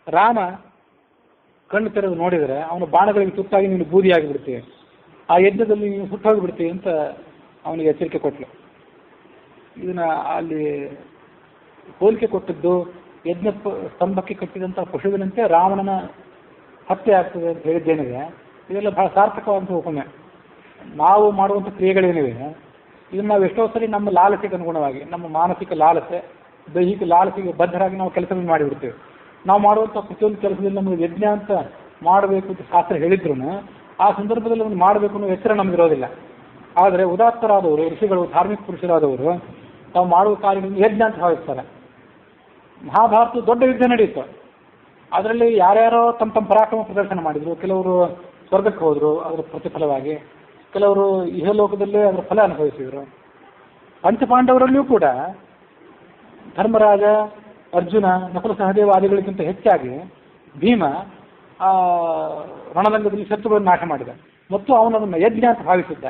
ರಾಮ ಕಣ್ಣು ತೆರೆದು ನೋಡಿದರೆ ಅವನ ಬಾಣಗಳಿಗೆ ತುತ್ತಾಗಿ ನೀನು ಬೂದಿಯಾಗಿ ಬಿಡ್ತೀವಿ, ಆ ಯಜ್ಞದಲ್ಲಿ ನೀನು ಸುಟ್ಟೋಗಿ ಬಿಡ್ತೀವಿ ಅಂತ ಅವನಿಗೆ ಎಚ್ಚರಿಕೆ ಕೊಟ್ಟಳು. ಇದನ್ನ ಅಲ್ಲಿ ಹೋಲಿಕೆ ಕೊಟ್ಟದ್ದು ಯಜ್ಞ ಸ್ತಂಭಕ್ಕೆ ಕಟ್ಟಿದಂಥ ಪಶುವಿನಂತೆ ರಾವಣನ ಹತ್ಯೆ ಆಗ್ತದೆ ಅಂತ ಹೇಳಿದ್ದೇನಿದೆ, ಇದೆಲ್ಲ ಬಹಳ ಸಾರ್ಥಕವಾದಂಥ ಉಪಮೆ. ನಾವು ಮಾಡುವಂಥ ಕ್ರಿಯೆಗಳೇನಿವೆ ಇದನ್ನು ನಾವು ಎಷ್ಟೋ ಸರಿ ನಮ್ಮ ಲಾಲಸೆಗೆ ಅನುಗುಣವಾಗಿ, ನಮ್ಮ ಮಾನಸಿಕ ಲಾಲಸೆ, ದೈಹಿಕ ಲಾಲಸೆಗೆ ಬದ್ಧರಾಗಿ ನಾವು ಕೆಲಸವನ್ನು ಮಾಡಿಬಿಡ್ತೇವೆ. ನಾವು ಮಾಡುವಂಥ ಪ್ರತಿಯೊಂದು ಕೆಲಸದಲ್ಲಿ ನಮಗೆ ಯಜ್ಞ ಅಂತ ಮಾಡಬೇಕು ಅಂತ ಶಾಸ್ತ್ರ ಹೇಳಿದ್ರು ಆ ಸಂದರ್ಭದಲ್ಲಿ ಒಂದು ಮಾಡಬೇಕು ಅನ್ನೋ ಎಚ್ಚರ ನಮಗಿರೋದಿಲ್ಲ. ಆದರೆ ಉದಾತ್ತರಾದವರು, ಋಷಿಗಳು, ಧಾರ್ಮಿಕ ಪುರುಷರಾದವರು ತಾವು ಮಾಡುವ ಕಾರ್ಯಗಳನ್ನು ಯಜ್ಞ ಅಂತ ಭಾವಿಸ್ತಾರೆ. ಮಹಾಭಾರತ ದೊಡ್ಡ ಯುದ್ಧ ನಡೆಯಿತು. ಅದರಲ್ಲಿ ಯಾರ್ಯಾರೋ ತಮ್ಮ ತಮ್ಮ ಪರಾಕ್ರಮ ಪ್ರದರ್ಶನ ಮಾಡಿದರು. ಕೆಲವರು ಸ್ವರ್ಗಕ್ಕೆ ಹೋದರು ಅದರ ಪ್ರತಿಫಲವಾಗಿ, ಕೆಲವರು ಇಹಲೋಕದಲ್ಲೇ ಅದರ ಫಲ ಅನುಭವಿಸಿದರು. ಪಂಚಪಾಂಡವರಲ್ಲಿಯೂ ಕೂಡ ಧರ್ಮರಾಜ, ಅರ್ಜುನ, ನಕುಲ ಸಹದೇವಾದಿಗಳಿಗಿಂತ ಹೆಚ್ಚಾಗಿ ಭೀಮ ಆ ರಣರಂಗದಲ್ಲಿ ಶತ್ರುಗಳನ್ನು ನಾಶ ಮಾಡಿದ ಮತ್ತು ಅವನದನ್ನು ಯಜ್ಞ ಅಂತ ಭಾವಿಸಿದ್ದ.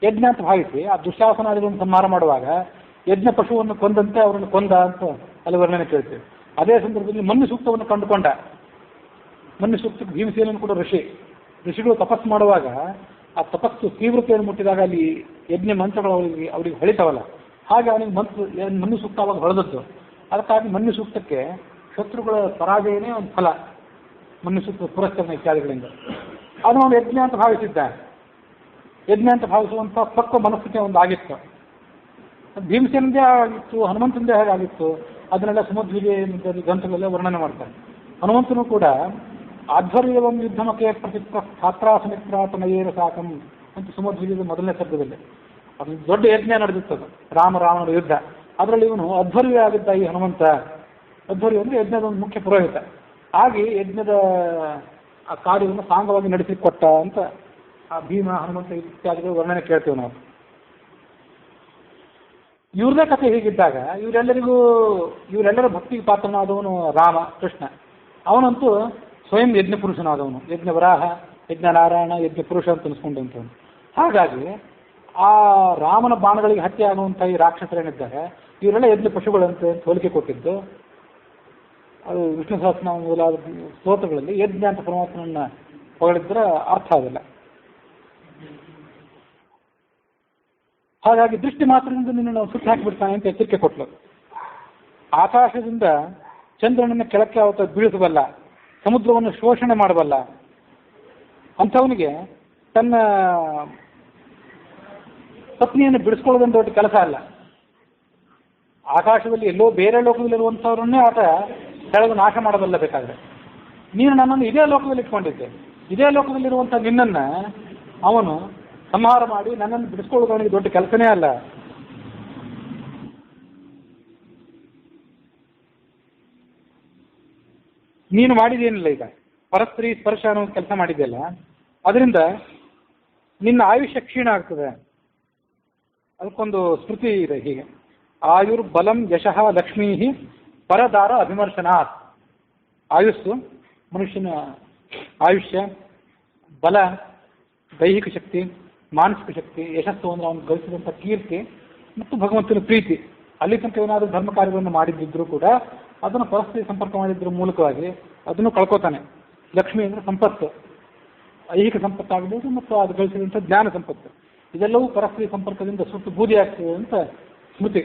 ಯಜ್ಞ ಅಂತ ಭಾವಿಸಿ ಆ ದುಶ್ಯಾಸನಾದಿಗಳನ್ನು ಸಂಹಾರ ಮಾಡುವಾಗ ಯಜ್ಞ ಪಶುವನ್ನು ಕೊಂದಂತೆ ಅವರನ್ನು ಕೊಂದ ಅಂತ ಅಲ್ಲಿ ವರ್ಣನೆ ಕೇಳ್ತೀವಿ. ಅದೇ ಸಂದರ್ಭದಲ್ಲಿ ಮನ್ಯು ಸೂಕ್ತವನ್ನು ಕಂಡುಕೊಂಡ. ಮನ್ಯು ಸೂಕ್ತಕ್ಕೆ ಭೀಮಸೇನನ್ನು ಕೂಡ ಋಷಿಗಳು ತಪಸ್ಸು ಮಾಡುವಾಗ ಆ ತಪಸ್ಸು ತೀವ್ರತೆಯನ್ನು ಮುಟ್ಟಿದಾಗ ಅಲ್ಲಿ ಯಜ್ಞ ಮಂತ್ರಗಳು ಅವರಿಗೆ ಹೊಳಿತಾವಲ್ಲ, ಹಾಗೆ ಅವನಿಗೆ ಮನ್ಯು ಸೂಕ್ತ ಅವಾಗ ಹೊಳೆದದ್ದು. ಅದಕ್ಕಾಗಿ ಮನ್ಯು ಸೂಕ್ತಕ್ಕೆ ಶತ್ರುಗಳ ಪರಾಜಯನೇ ಒಂದು ಫಲ. ಮನುಷ್ಯ ಪುರಸ್ಕರಣ ಇತ್ಯಾದಿಗಳಿಂದ. ಅದು ಅವನು ಯಜ್ಞ ಅಂತ ಭಾವಿಸಿದ್ದ. ಯಜ್ಞ ಅಂತ ಭಾವಿಸುವಂಥ ಪಕ್ವ ಮನಸ್ಥಿತಿ ಒಂದು ಆಗಿತ್ತು. ಭೀಮಸೇನಂದೇ ಆಗಿತ್ತು, ಹನುಮಂತಂದೇ ಹಾಗಾಗಿತ್ತು. ಅದನ್ನೆಲ್ಲ ಸುಮಧ್ವಿಜಯ ಗ್ರಂಥಗಳೆಲ್ಲ ವರ್ಣನೆ ಮಾಡ್ತಾರೆ. ಹನುಮಂತನು ಕೂಡ ಆಧ್ವರ್ಯವಂ ಯುದ್ಧಮಕ್ಕೆ ಪ್ರತಿಪ್ತ ಛಾತ್ರಾಸಮಿತ್ರಾತನಯೇರ ಸಾಕಂ ಅಂತ ಸುಮಧ್ವಿಜಯದ ಮೊದಲನೇ ಶಬ್ದದಲ್ಲಿ ಅದು ದೊಡ್ಡ ಯಜ್ಞ ನಡೆದಿತ್ತದು, ರಾಮನ ಯುದ್ಧ. ಅದರಲ್ಲಿ ಇವನು ಅಧ್ವರ್ಯ ಆಗಿದ್ದ ಈ ಹನುಮಂತ. ಅಧ್ವರ್ಯ ಅಂದರೆ ಯಜ್ಞದ ಒಂದು ಮುಖ್ಯ ಪುರೋಹಿತ ಆಗಿ ಯಜ್ಞದ ಆ ಕಾರ್ಯವನ್ನು ಸಾಂಗವಾಗಿ ನಡೆಸಿಕೊಟ್ಟ ಅಂತ ಆ ಭೀಮ ಹನುಮಂತ ಇತ್ಯಾದಿಗಳು ವರ್ಣನೆ ಕೇಳ್ತೇವೆ ನಾವು. ಇವ್ರದೇ ಕಥೆ ಹೀಗಿದ್ದಾಗ ಇವರೆಲ್ಲರ ಭಕ್ತಿಗೆ ಪಾತ್ರನಾದವನು ರಾಮ ಕೃಷ್ಣ. ಅವನಂತೂ ಸ್ವಯಂ ಯಜ್ಞ ಪುರುಷನಾದವನು, ಯಜ್ಞ ವರಾಹ, ಯಜ್ಞ ನಾರಾಯಣ, ಯಜ್ಞ ಪುರುಷ ಅಂತ ಅನಿಸ್ಕೊಂಡಂಥವನು. ಹಾಗಾಗಿ ಆ ರಾಮನ ಬಾಣಗಳಿಗೆ ಹತ್ಯೆ ಆಗುವಂಥ ಈ ರಾಕ್ಷಸರೇನಿದ್ದಾರೆ ಇವರೆಲ್ಲ ಯಜ್ಞ ಪಶುಗಳಂತೆ ಹೋಲಿಕೆ ಕೊಟ್ಟಿದ್ದು. ಅದು ವಿಷ್ಣು ಸಹಸ್ರನಾಮ ಮೊದಲಾದ ಸ್ತೋತ್ರಗಳಲ್ಲಿ ಯಜ್ಞ ಅಂತ ಪರಮಾತ್ಮನನ್ನ ಹೊಗಳಿದ್ರೆ ಅರ್ಥ ಆಗಲ್ಲ. ಹಾಗಾಗಿ ದೃಷ್ಟಿ ಮಾತ್ರದಿಂದ ನಿನ್ನ ನಾವು ಸುಟ್ಟು ಹಾಕಿಬಿಡ್ತಾನೆ ಅಂತ ಎಚ್ಚರಿಕೆ ಕೊಟ್ಲು. ಆಕಾಶದಿಂದ ಚಂದ್ರನನ್ನು ಕೆಳಕ್ಕೆ ಅವತ್ತ ಬೀಳಿಸಬಲ್ಲ, ಸಮುದ್ರವನ್ನು ಶೋಷಣೆ ಮಾಡಬಲ್ಲ ಅಂಥವನಿಗೆ ತನ್ನ ಪತ್ನಿಯನ್ನು ಬಿಡಿಸ್ಕೊಳ್ಳೋದೊಂದು ದೊಡ್ಡ ಕೆಲಸ ಅಲ್ಲ. ಆಕಾಶದಲ್ಲಿ ಎಲ್ಲೋ ಬೇರೆ ಲೋಕದಲ್ಲಿರುವಂಥವ್ರನ್ನೇ ಆತ ಕೆಳಗೆ ನಾಶ ಮಾಡಬಲ್ಲ. ಬೇಕಾದರೆ ನೀನು ನನ್ನನ್ನು ಇದೇ ಲೋಕದಲ್ಲಿ ಇಟ್ಕೊಂಡಿದ್ದೆ, ಇದೇ ಲೋಕದಲ್ಲಿರುವಂಥ ನಿನ್ನನ್ನು ಅವನು ಸಂಹಾರ ಮಾಡಿ ನನ್ನನ್ನು ಬಿಡಿಸ್ಕೊಳ್ಳೋದು ಅವನಿಗೆ ದೊಡ್ಡ ಕೆಲಸನೇ ಅಲ್ಲ. ನೀನು ಮಾಡಿದೇನಿಲ್ಲ, ಈಗ ಪರಸ್ತ್ರೀ ಸ್ಪರ್ಶ ಅನ್ನೋ ಕೆಲಸ ಮಾಡಿದೆಯಲ್ಲ, ಅದರಿಂದ ನಿನ್ನ ಆಯುಷ್ಯ ಕ್ಷೀಣ ಆಗ್ತದೆ. ಅದಕ್ಕೊಂದು ಸ್ಮೃತಿ ಇದೆ ಹೀಗೆ: ಆಯುರ್ಬಲಂ ಯಶಃ ಲಕ್ಷ್ಮೀ ಪರದಾರ ಅಭಿಮರ್ಶನಾತ್. ಆಯುಸ್ಸು, ಮನುಷ್ಯನ ಆಯುಷ್ಯ, ಬಲ, ದೈಹಿಕ ಶಕ್ತಿ, ಮಾನಸಿಕ ಶಕ್ತಿ, ಯಶಸ್ಸು ಅಂದರೆ ಅವನು ಗಳಿಸಿದಂಥ ಕೀರ್ತಿ ಮತ್ತು ಭಗವಂತನ ಪ್ರೀತಿ. ಅಲ್ಲಿ ತನಕ ಏನಾದರೂ ಧರ್ಮ ಕಾರ್ಯಗಳನ್ನು ಮಾಡಿದ್ದಿದ್ರೂ ಕೂಡ ಅದನ್ನು ಪರಸ್ಪರ ಸಂಪರ್ಕ ಮಾಡಿದ್ರ ಮೂಲಕವಾಗಿ ಅದನ್ನು ಕಳ್ಕೊತಾನೆ. ಲಕ್ಷ್ಮಿ ಅಂದರೆ ಸಂಪತ್ತು, ಐಹಿಕ ಸಂಪತ್ತಾಗಬಹುದು ಮತ್ತು ಅದು ಗಳಿಸಿದಂಥ ಜ್ಞಾನ ಸಂಪತ್ತು. ಇದೆಲ್ಲವೂ ಪರಸ್ಪರ ಸಂಪರ್ಕದಿಂದ ಸುಟ್ಟು ಬೂದಿ ಆಗ್ತದೆ ಅಂತ ಸ್ಮೃತಿ.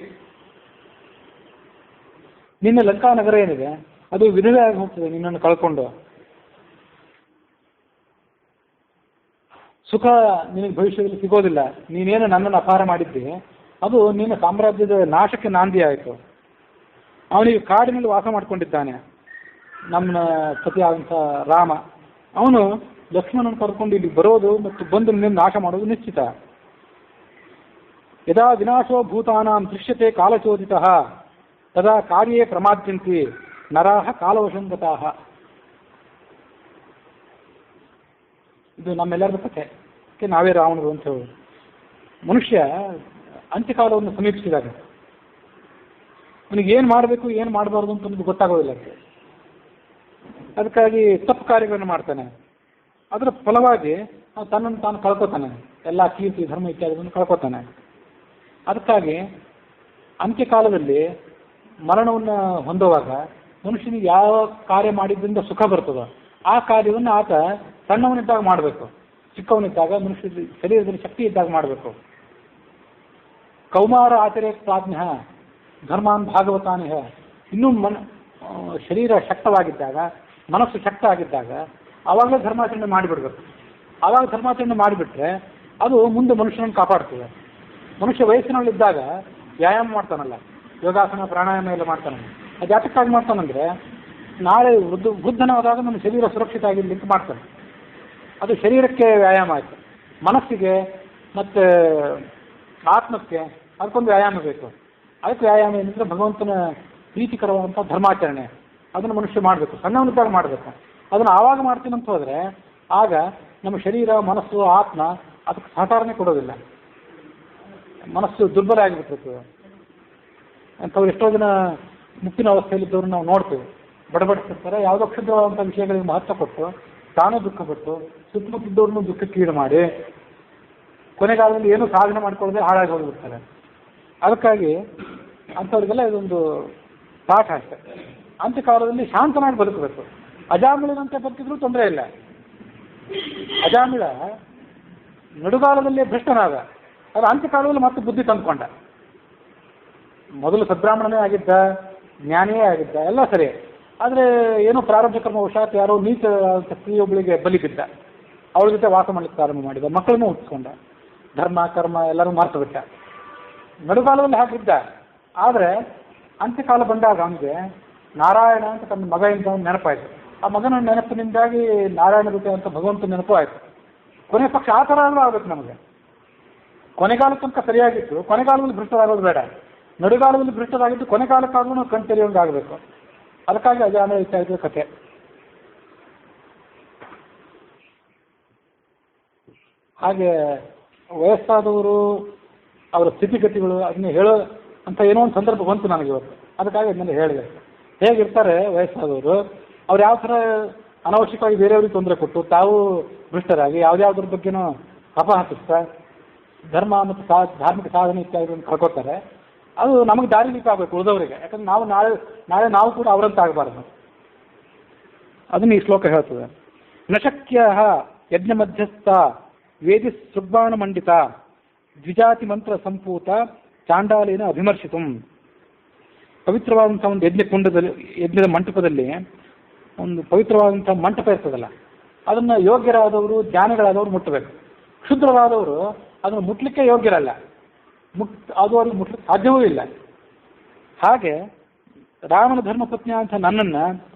ನಿನ್ನ ಲಂಕಾ ನಗರ ಏನಿದೆ ಅದು ವಿಧವೇ ಆಗಿ ಹೋಗ್ತದೆ ನಿನ್ನನ್ನು ಕಳ್ಕೊಂಡು. ಸುಖ ನಿನಗೆ ಭವಿಷ್ಯದಲ್ಲಿ ಸಿಗೋದಿಲ್ಲ. ನೀನೇನು ನನ್ನನ್ನು ಅಪಹಾರ ಮಾಡಿದ್ದೆ ಅದು ನಿನ್ನ ಸಾಮ್ರಾಜ್ಯದ ನಾಶಕ್ಕೆ ನಾಂದಿ ಆಯಿತು. ಅವನಿಗೆ ಕಾಡಿನಲ್ಲಿ ವಾಸ ಮಾಡಿಕೊಂಡಿದ್ದಾನೆ ನಮ್ಮ ಪತಿ ಆದಂಥ ರಾಮ. ಅವನು ಲಕ್ಷ್ಮಣನ ಕರ್ಕೊಂಡು ಇಲ್ಲಿ ಬರೋದು ಮತ್ತು ಬಂದು ನಿನ್ನ ನಾಶ ಮಾಡೋದು ನಿಶ್ಚಿತ. ಯದಾ ವಿನಾಶೋ ಭೂತಾನಾಂ ದೃಶ್ಯತೆ ಕಾಲಚೋದಿತಃ ತದಾ ಕಾರ್ಯೇ ಪ್ರಮಾದ್ಯಂತಿ ನರಾಹ ಕಾಲವಶಂಗತಾಃ. ಇದು ನಮ್ಮೆಲ್ಲರ ಕಥೆ. ನಾವೇ ರಾವಣರು ಅಂತ ಹೇಳಿ. ಮನುಷ್ಯ ಅಂತ್ಯಕಾಲವನ್ನು ಸಮೀಪಿಸಿದಾಗ ಅವನಿಗೆ ಏನು ಮಾಡಬೇಕು ಏನು ಮಾಡಬಾರ್ದು ಅಂತ ನಮಗೆ ಗೊತ್ತಾಗೋದಿಲ್ಲ. ಅದಕ್ಕಾಗಿ ತಪ್ಪು ಕಾರ್ಯಗಳನ್ನು ಮಾಡ್ತಾನೆ. ಅದರ ಫಲವಾಗಿ ತನ್ನನ್ನು ತಾನು ಕಳ್ಕೊತಾನೆ, ಎಲ್ಲ ಕೀರ್ತಿ ಧರ್ಮ ಇತ್ಯಾದಿಗಳನ್ನು ಕಳ್ಕೊತಾನೆ. ಅದಕ್ಕಾಗಿ ಅಂತ್ಯಕಾಲದಲ್ಲಿ ಮರಣವನ್ನು ಹೊಂದುವಾಗ ಮನುಷ್ಯನಿಗೆ ಯಾವ ಕಾರ್ಯ ಮಾಡಿದ್ರಿಂದ ಸುಖ ಬರ್ತದೋ ಆ ಕಾರ್ಯವನ್ನು ಆತ ಸಣ್ಣವನಿದ್ದಾಗ ಮಾಡಬೇಕು. ಚಿಕ್ಕವನಿದ್ದಾಗ ಮನುಷ್ಯ ಶರೀರದಲ್ಲಿ ಶಕ್ತಿ ಇದ್ದಾಗ ಮಾಡಬೇಕು. ಕೌಮಾರ ಆಚರ್ಯ ಪ್ರಾಜ್ಞ ಧರ್ಮಾನ್ ಭಾಗವತಾನಿಹ. ಇನ್ನೂ ಶರೀರ ಶಕ್ತವಾಗಿದ್ದಾಗ, ಮನಸ್ಸು ಶಕ್ತ ಆಗಿದ್ದಾಗ ಆವಾಗಲೇ ಧರ್ಮಾಚರಣೆ ಮಾಡಿಬಿಡ್ಬೇಕು. ಆವಾಗ ಧರ್ಮಾಚರಣೆ ಮಾಡಿಬಿಟ್ರೆ ಅದು ಮುಂದೆ ಮನುಷ್ಯನನ್ನು ಕಾಪಾಡ್ತದೆ. ಮನುಷ್ಯ ವಯಸ್ಸಿನಲ್ಲಿದ್ದಾಗ ವ್ಯಾಯಾಮ ಮಾಡ್ತಾನಲ್ಲ, ಯೋಗಾಸನ ಪ್ರಾಣಾಯಾಮ ಎಲ್ಲ ಮಾಡ್ತಾನಲ್ಲ, ಅದು ಯಾತಕ್ಕಾಗಿ ಮಾಡ್ತಾನಂದರೆ ನಾಳೆ ವೃದ್ಧನಾದಾಗ ನಮ್ಮ ಶರೀರ ಸುರಕ್ಷಿತ ಆಗಿರ್ಲಿಕ್ಕೆ ಮಾಡ್ತಾನೆ. ಅದು ಶರೀರಕ್ಕೆ ವ್ಯಾಯಾಮ ಆಯಿತು. ಮನಸ್ಸಿಗೆ ಮತ್ತು ಆತ್ಮಕ್ಕೆ ಅದಕ್ಕೊಂದು ವ್ಯಾಯಾಮ ಬೇಕು. ಅದಕ್ಕೆ ವ್ಯಾಯಾಮ ಏನಂದರೆ ಭಗವಂತನ ಪ್ರೀತಿಕರವಾದಂಥ ಧರ್ಮಾಚರಣೆ. ಅದನ್ನು ಮನುಷ್ಯ ಮಾಡಬೇಕು, ಸಣ್ಣವನಿದ್ದಾಗ ಮಾಡಬೇಕು. ಅದನ್ನು ಆವಾಗ ಮಾಡ್ತೀನಿ ಅಂತ ಹೋದರೆ ಆಗ ನಮ್ಮ ಶರೀರ, ಮನಸ್ಸು, ಆತ್ಮ ಅದಕ್ಕೆ ಸಹಕಾರನೇ ಕೊಡೋದಿಲ್ಲ. ಮನಸ್ಸು ದುರ್ಬಲ ಆಗಿಬಿಟ್ಟಿರ್ತದೆ. ಅಂಥವ್ರು ಎಷ್ಟೋ ಜನ ಮುಪ್ಪಿನ ಅವಸ್ಥೆಯಲ್ಲಿದ್ದವ್ರು ನಾವು ನೋಡ್ತೇವೆ. ಬಡಬಡಿಸ್ತಿರ್ತಾರೆ, ಯಾವುದೋ ಕ್ಷುದ್ರವಾದಂಥ ವಿಷಯಗಳಿಗೆ ಮಹತ್ವ ಕೊಟ್ಟು ತಾನೂ ದುಃಖಪಟ್ಟು ಸುತ್ತಮುತ್ತಿದ್ದವ್ರನ್ನೂ ದುಃಖಕ್ಕೀಡು ಮಾಡಿ ಕೊನೆಗಾಲದಲ್ಲಿ ಏನೂ ಸಾಧನೆ ಮಾಡ್ಕೊಳ್ಳದೆ ಹಾಳಾಗಿ ಹೋಗಿಬಿಡ್ತಾರೆ. ಅದಕ್ಕಾಗಿ ಅಂಥವ್ರಿಗೆಲ್ಲ ಇದೊಂದು ಪಾಠ ಅಷ್ಟೆ. ಅಂತ್ಯಕಾಲದಲ್ಲಿ ಶಾಂತನಾಗಿ ಬದುಕಬೇಕು. ಅಜಾಮಿಳನಂತೆ ಬದುಕಿದ್ರೂ ತೊಂದರೆ ಇಲ್ಲ. ಅಜಾಮಿಳ ನಡುಗಾಲದಲ್ಲೇ ಭ್ರಷ್ಟನಾದ, ಅದು ಅಂತ್ಯಕಾಲದಲ್ಲಿ ಮತ್ತೆ ಬುದ್ಧಿ ತಂದುಕೊಂಡ. ಮೊದಲು ಸದ್ಬ್ರಾಹ್ಮಣನೇ ಆಗಿದ್ದ, ಜ್ಞಾನಿಯೇ ಆಗಿದ್ದ, ಎಲ್ಲ ಸರಿ. ಆದರೆ ಏನೋ ಪ್ರಾರಂಭ ಕರ್ಮವಶಾತ್ ಯಾರೋ ನೀಚ ಸ್ತ್ರೀಯೊಬ್ಬಳಿಗೆ ಬಲಿ ಬಿದ್ದ, ಅವಳ ಜೊತೆ ವಾಸ ಮಾಡಲಿಕ್ಕೆ ಪ್ರಾರಂಭ ಮಾಡಿದ, ಮಕ್ಕಳನ್ನೂ ಹುಟ್ಟಿಸ್ಕೊಂಡ, ಧರ್ಮ ಕರ್ಮ ಎಲ್ಲರೂ ಮರೆತು ಬಿಟ್ಟ. ನಡುಗಾಲದಲ್ಲಿ ಹಾಕಿದ್ದ. ಆದರೆ ಅಂತ್ಯಕಾಲ ಬಂದಾಗ ಅವನಿಗೆ ನಾರಾಯಣ ಅಂತ ತನ್ನ ಮಗ ಇಂದ ನೆನಪಾಯಿತು. ಆ ಮಗನ ನೆನಪಿನಿಂದಾಗಿ ನಾರಾಯಣ ಜೊತೆ ಅಂತ ಭಗವಂತ ನೆನಪು ಆಯಿತು. ಕೊನೆ ಪಕ್ಷ ಆ ಥರ ಆದರೂ ಆಗಬೇಕು ನಮಗೆ. ಕೊನೆಗಾಲ ತನಕ ಸರಿಯಾಗಿತ್ತು, ಕೊನೆಗಾಲದಲ್ಲಿ ಭ್ರಷ್ಟರಾಗೋದು ಬೇಡ. ನಡುಗಾಲದಲ್ಲಿ ಭ್ರಷ್ಟರಾಗಿದ್ದು ಕೊನೆಗಾಲಕ್ಕಾದ್ರೂ ನಾವು ಕಣ್ ತೆರೆಯೋಂಗೆ ಆಗಬೇಕು. ಅದಕ್ಕಾಗಿ ಅಜಾನ ಇಷ್ಟ ಆಯಿತು ಕಥೆ. ಹಾಗೆ ವಯಸ್ಸಾದವರು ಅವರ ಸ್ಥಿತಿಗತಿಗಳು ಅದನ್ನ ಹೇಳೋ ಅಂತ ಏನೋ ಒಂದು ಸಂದರ್ಭ ಬಂತು ನನಗೆ ಇವತ್ತು. ಅದಕ್ಕಾಗಿ ಅದನ್ನೆಲ್ಲ ಹೇಳಿದೆ. ಹೇಗಿರ್ತಾರೆ ವಯಸ್ಸಾದವರು, ಅವ್ರು ಯಾವ ಥರ ಅನಾವಶ್ಯಕವಾಗಿ ಬೇರೆಯವ್ರಿಗೆ ತೊಂದರೆ ಕೊಟ್ಟು ತಾವು ಭ್ರಷ್ಟರಾಗಿ ಯಾವುದ್ಯಾವ್ದ್ರ ಬಗ್ಗೆನೂ ಅಪಹರಿಸ್ತಾ ಧರ್ಮ ಮತ್ತು ಧಾರ್ಮಿಕ ಸಾಧನೆ ಇತ್ಯಾದಿಗಳನ್ನು ಕಳ್ಕೊತಾರೆ. ಅದು ನಮಗೆ ದಾರಿದೀಪ ಆಗಬೇಕು ಉಳಿದವರಿಗೆ. ಯಾಕಂದ್ರೆ ನಾವು ನಾಳೆ ನಾವು ಕೂಡ ಅವರಂತ ಆಗಬಾರ್ದು. ಅದನ್ನು ಈ ಶ್ಲೋಕ ಹೇಳ್ತದೆ. ನಶಕ್ಯ ಯಜ್ಞ ಮಧ್ಯಸ್ಥ ವೇದಿ ಸೃಗ್ಬಾಣ ಮಂಡಿತ ದ್ವಿಜಾತಿ ಮಂತ್ರ ಸಂಪೂತ ಚಾಂಡಾಲಿನ ಅಭಿಮರ್ಶಿತು. ಪವಿತ್ರವಾದಂಥ ಒಂದು ಯಜ್ಞದ ಮಂಟಪದಲ್ಲಿ ಒಂದು ಪವಿತ್ರವಾದಂಥ ಮಂಟಪ ಇರ್ತದಲ್ಲ, ಅದನ್ನು ಯೋಗ್ಯರಾದವರು ಜ್ಞಾನಿಗಳಾದವರು ಮುಟ್ಟಬೇಕು. ಕ್ಷುದ್ರವಾದವರು ಅದನ್ನು ಮುಟ್ಲಿಕ್ಕೆ ಯೋಗ್ಯರಲ್ಲ, ಅದು ಅವ್ರಿಗೆ ಮುಟ್ಲಿಕ್ಕೆ ಸಾಧ್ಯವೂ ಇಲ್ಲ. ಹಾಗೆ ರಾಮನ ಧರ್ಮಪತ್ನಿ ಅಂತ ನನ್ನನ್ನು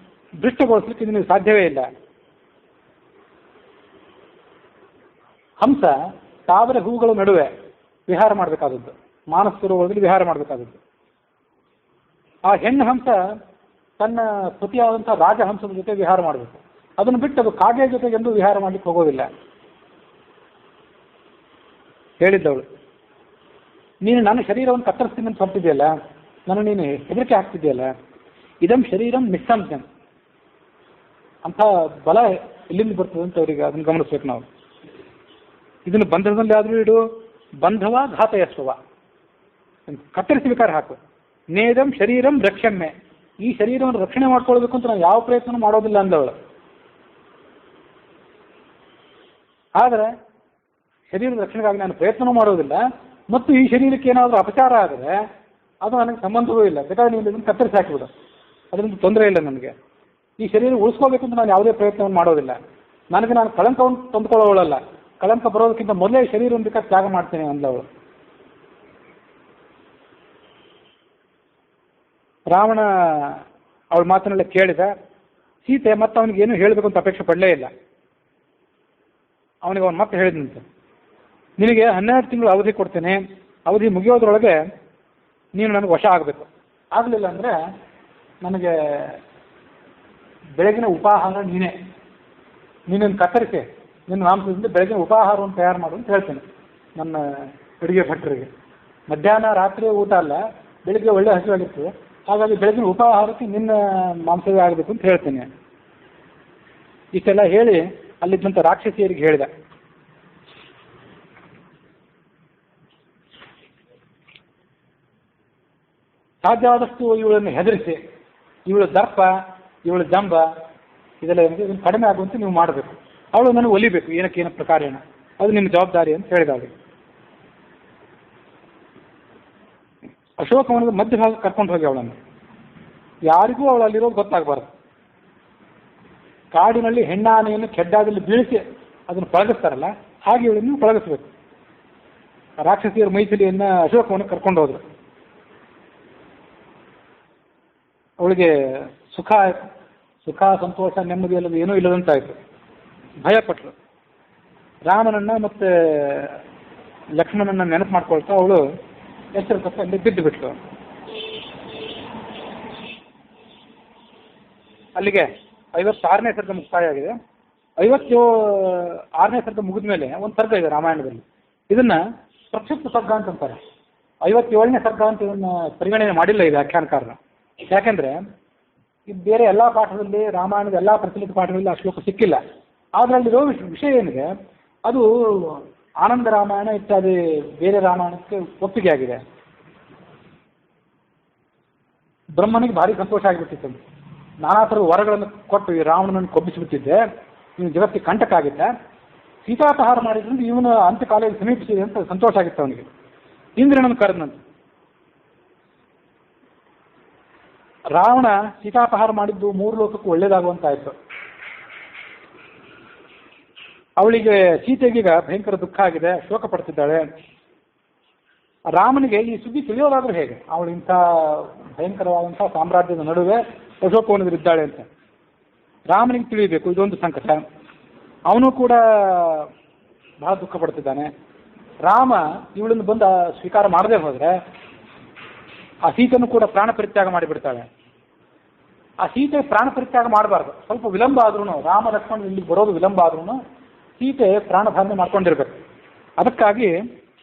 ದೃಷ್ಟಗೊಳಿಸ್ಲಿಕ್ಕೆ ನಿಮಗೆ ಸಾಧ್ಯವೇ ಇಲ್ಲ. ಹಂಸ ಸಾವಿರ ಹೂಗಳ ನಡುವೆ ವಿಹಾರ ಮಾಡಬೇಕಾದದ್ದು, ಮಾನಸ ಸರೋವರದಲ್ಲಿ ವಿಹಾರ ಮಾಡಬೇಕಾದದ್ದು. ಆ ಹೆಣ್ಣು ಹಂಸ ತನ್ನ ಪತಿಯಾದಂಥ ರಾಜಹಂಸದ ಜೊತೆ ವಿಹಾರ ಮಾಡಬೇಕು. ಅದನ್ನು ಬಿಟ್ಟು ಅದು ಕಾಗೆ ಜೊತೆಗೆ ಎಂದು ವಿಹಾರ ಮಾಡಲಿಕ್ಕೆ ಹೋಗೋದಿಲ್ಲ. ಹೇಳಿದ್ದವಳು, ನೀನು ನನ್ನ ಶರೀರವನ್ನು ಕತ್ತರಿಸ್ತೀನಿ ಅಂತ ಹೊರಟಿದೆಯಲ್ಲ, ನಾನು ನೀನು ಹೆದರಿಕೆ ಹಾಕ್ತಿದೆಯಲ್ಲ, ಇದಂ ಶರೀರಂ ನಿಸ್ಸಂಜ್ಞಂ ಅಂಥ ಬಲ ಎಲ್ಲಿಂದ ಬರ್ತದೆ ಅಂತ ಅವರಿಗೆ ಅದನ್ನು ಗಮನಿಸ್ಬೇಕು ನಾವು. ಇದನ್ನು ಬಂಧನದಲ್ಲಿ ಆದರೂ ಇಡು, ಬಂಧವ ಘಾತಯಸ್ವ, ಕತ್ತರಿಸಬೇಕಾದ್ರೆ ಹಾಕು. ನೇದಂ ಶರೀರಂ ರಕ್ಷಮ್ಮೆ, ಈ ಶರೀರವನ್ನು ರಕ್ಷಣೆ ಮಾಡ್ಕೊಳ್ಬೇಕು ಅಂತ ನಾವು ಯಾವ ಪ್ರಯತ್ನ ಮಾಡೋದಿಲ್ಲ ಅಂದವಳು. ಆದರೆ ಶರೀರದ ರಕ್ಷಣೆಗಾಗಿ ನಾನು ಪ್ರಯತ್ನ ಮಾಡೋದಿಲ್ಲ, ಮತ್ತು ಈ ಶರೀರಕ್ಕೆ ಏನಾದರೂ ಅಪಚಾರ ಆದರೆ ಅದು ನನಗೆ ಸಂಬಂಧವೂ ಇಲ್ಲ, ಬೇಕಾದ್ರೆ ನೀವು ಇದನ್ನು ಕತ್ತರಿಸಿ ಹಾಕಿಬಿಡು, ಅದರಿಂದ ತೊಂದರೆ ಇಲ್ಲ ನನಗೆ. ಈ ಶರೀರ ಉಳಿಸ್ಕೋಬೇಕು ಅಂತ ನಾನು ಯಾವುದೇ ಪ್ರಯತ್ನವನ್ನು ಮಾಡೋದಿಲ್ಲ. ನನಗೆ ನಾನು ಕಳಂಕವನ್ನು ತಂದುಕೊಳ್ಳೋಳಲ್ಲ, ಕಳಂಕ ಬರೋದಕ್ಕಿಂತ ಮೊದಲೇ ಶರೀರವನ್ನು ಬೇಕಾದ್ರೆ ತ್ಯಾಗ ಮಾಡ್ತೇನೆ ಅಂದವಳು. ರಾವಣ ಅವಳ ಮಾತನ್ನೆಲ್ಲ ಕೇಳಿದ. ಸೀತೆ ಮತ್ತೆ ಅವನಿಗೇನು ಹೇಳಬೇಕು ಅಂತ ಅಪೇಕ್ಷೆ ಪಡಲೇ ಇಲ್ಲ. ಅವನಿಗೆ ಅವನು ಮತ್ತೆ ಹೇಳಿದಂತೆ, ನಿನಗೆ 12 ತಿಂಗಳು ಅವಧಿ ಕೊಡ್ತೇನೆ, ಅವಧಿ ಮುಗಿಯೋದ್ರೊಳಗೆ ನೀನು ನನಗೆ ವಶ ಆಗಬೇಕು. ಆಗಲಿಲ್ಲ ಅಂದರೆ ನನಗೆ ಬೆಳಗಿನ ಉಪಾಹಾರ ನೀನನ್ನು ಕತ್ತರಿಸಿ ನಿನ್ನ ಮಾಂಸದಿಂದ ಬೆಳಗಿನ ಉಪಾಹಾರವನ್ನು ತಯಾರು ಮಾಡು ಅಂತ ಹೇಳ್ತೇನೆ ನನ್ನ ಅಡುಗೆ ಭಟ್ಟರಿಗೆ. ಮಧ್ಯಾಹ್ನ ರಾತ್ರಿ ಊಟ ಅಲ್ಲ, ಬೆಳಿಗ್ಗೆ ಒಳ್ಳೆ ಹಸಿವಾಗಿರ್ತದೆ, ಹಾಗಾಗಿ ಬೆಳಗಿನ ಉಪಾಹಾರಕ್ಕೆ ನಿನ್ನ ಮಾಂಸವೇ ಆಗಬೇಕು ಅಂತ ಹೇಳ್ತೇನೆ. ಇಷ್ಟೆಲ್ಲ ಹೇಳಿ ಅಲ್ಲಿದ್ದಂಥ ರಾಕ್ಷಸಿಯರಿಗೆ ಹೇಳಿದ. ಸಾಧ್ಯವಾದಷ್ಟು ಇವಳನ್ನು ಹೆದರಿಸಿ, ಇವಳ ದರ್ಪ, ಇವಳ ಜಂಬ ಇದೆಲ್ಲ ಇದನ್ನು ಕಡಿಮೆ ಆಗುವಂತೆ ನೀವು ಮಾಡಬೇಕು. ಅವಳು ನನಗೆ ಒಲಿಬೇಕು ಏನಕ್ಕೇನು ಪ್ರಕಾರೇಣ, ಅದು ನಿಮ್ಮ ಜವಾಬ್ದಾರಿ ಅಂತ ಹೇಳಿದಾಗ ಅಶೋಕವನದ ಮಧ್ಯಭಾಗ ಕರ್ಕೊಂಡು ಹೋಗಿ ಅವಳನ್ನು. ಯಾರಿಗೂ ಅವಳಲ್ಲಿರೋದು ಗೊತ್ತಾಗಬಾರ್ದು. ಕಾಡಿನಲ್ಲಿ ಹೆಣ್ಣಾನೆಯನ್ನು ಕೆಡ್ಡಾದಲ್ಲಿ ಬೀಳಿಸಿ ಅದನ್ನು ಪಳಗಿಸ್ತಾರಲ್ಲ, ಹಾಗೆ ಇವಳನ್ನು ಪಳಗಿಸ್ಬೇಕು. ರಾಕ್ಷಸಿಯರ ಮೈಥಿಲಿಯನ್ನು ಅಶೋಕವನ್ನು ಕರ್ಕೊಂಡು ಹೋದ್ರು. ಅವಳಿಗೆ ಸುಖ ಸಂತೋಷ ನೆಮ್ಮದಿ ಅಲ್ಲದು ಏನೂ ಇಲ್ಲದಂತಾಯಿತು. ಭಯಪಟ್ಟಳು. ರಾಮನನ್ನು ಮತ್ತು ಲಕ್ಷ್ಮಣನನ್ನು ನೆನಪು ಮಾಡ್ಕೊಳ್ತಾ ಅವಳು ಎಚ್ಚರ ತಪ್ಪ ಅಲ್ಲಿ ಬಿದ್ದು ಬಿಟ್ಲು. ಅಲ್ಲಿಗೆ 56ನೇ ಸರ್ಗ ಮುಕ್ತಾಯ ಆಗಿದೆ. 56ನೇ ಸರ್ಗ ಮುಗಿದ ಮೇಲೆ ಒಂದು ಸರ್ಗ ಇದೆ ರಾಮಾಯಣದಲ್ಲಿ. ಇದನ್ನು ಪ್ರಕ್ಷಿಪ್ತ ಸರ್ಗ ಅಂತಂತಾರೆ. 57ನೇ ಸರ್ಗ ಅಂತ ಇದನ್ನು ಪರಿಗಣನೆ ಮಾಡಿಲ್ಲ ಈ ವ್ಯಾಖ್ಯಾನಕಾರರು. ಯಾಕೆಂದರೆ ಇದು ಬೇರೆ ಎಲ್ಲ ಪಾಠದಲ್ಲಿ, ರಾಮಾಯಣದ ಎಲ್ಲ ಪ್ರಚಲಿತ ಪಾಠಗಳಲ್ಲಿ ಆ ಶ್ಲೋಕ ಸಿಕ್ಕಿಲ್ಲ. ಅದರಲ್ಲಿರೋ ವಿಷಯ ಏನಿದೆ ಅದು ಆನಂದ ರಾಮಾಯಣ ಇತ್ಯಾದಿ ಬೇರೆ ರಾಮಾಯಣಕ್ಕೆ ಒಪ್ಪಿಗೆ ಆಗಿದೆ. ಬ್ರಹ್ಮನಿಗೆ ಭಾರಿ ಸಂತೋಷ ಆಗಿಬಿಟ್ಟಿತ್ತು. ನಾನಾ ಥರದ ವರಗಳನ್ನು ಕೊಟ್ಟು ಈ ರಾವಣನನ್ನು ಕೊಬ್ಬಿಸಿಬಿಟ್ಟಿದ್ದೆ, ಇವನು ಜಗತ್ತಿಗೆ ಕಂಟಕ ಆಗಿದ್ದ, ಸೀತಾಪಹಾರ ಮಾಡಿದ್ರಿಂದ ಇವನು ಅಂತ್ಯಕಾಲದಲ್ಲಿ ಸಮೀಪಿಸಿದೆ ಅಂತ ಸಂತೋಷ ಆಗಿತ್ತು ಅವನಿಗೆ. ಇಂದ್ರನನ್ನು ಕರೆದಂತೆ ರಾವಣ ಸೀತಾಪಹಾರ ಮಾಡಿದ್ದು 3 ಲೋಕಕ್ಕೂ ಒಳ್ಳೇದಾಗುವಂತಾಯಿತು. ಅವಳಿಗೆ ಸೀತೆಗೀಗ ಭಯಂಕರ ದುಃಖ ಆಗಿದೆ, ಶೋಕ ಪಡ್ತಿದ್ದಾಳೆ. ರಾಮನಿಗೆ ಈ ಸುದ್ದಿ ತಿಳಿಯೋದಾದ್ರೂ ಹೇಗೆ? ಅವಳು ಇಂಥ ಭಯಂಕರವಾದಂಥ ಸಾಮ್ರಾಜ್ಯದ ನಡುವೆ ಅಶೋಕವನದಲ್ಲಿದ್ದಾಳೆ ಅಂತ ರಾಮನಿಗೆ ತಿಳಿಯಬೇಕು. ಇದೊಂದು ಸಂಕಟ. ಅವನು ಕೂಡ ಬಹಳ ದುಃಖ ಪಡ್ತಿದ್ದಾನೆ. ರಾಮ ಇವಳನ್ನು ಬಂದು ಸ್ವೀಕಾರ ಮಾಡದೆ ಹೋದರೆ ಆ ಸೀತೆಯನ್ನು ಕೂಡ ಪ್ರಾಣ ಪರಿತ್ಯಾಗ ಮಾಡಿಬಿಡ್ತಾಳೆ. ಆ ಸೀತೆ ಪ್ರಾಣ ಪರಿತ್ಯಾಗ ಮಾಡಬಾರ್ದು. ಸ್ವಲ್ಪ ವಿಳಂಬ ಆದ್ರೂ, ರಾಮ ಲಕ್ಷ್ಮಣ ಇಲ್ಲಿಗೆ ಬರೋದು ವಿಳಂಬ ಆದ್ರೂ ಸೀತೆ ಪ್ರಾಣಧಾರಣೆ ಮಾಡ್ಕೊಂಡಿರ್ಬೇಕು. ಅದಕ್ಕಾಗಿ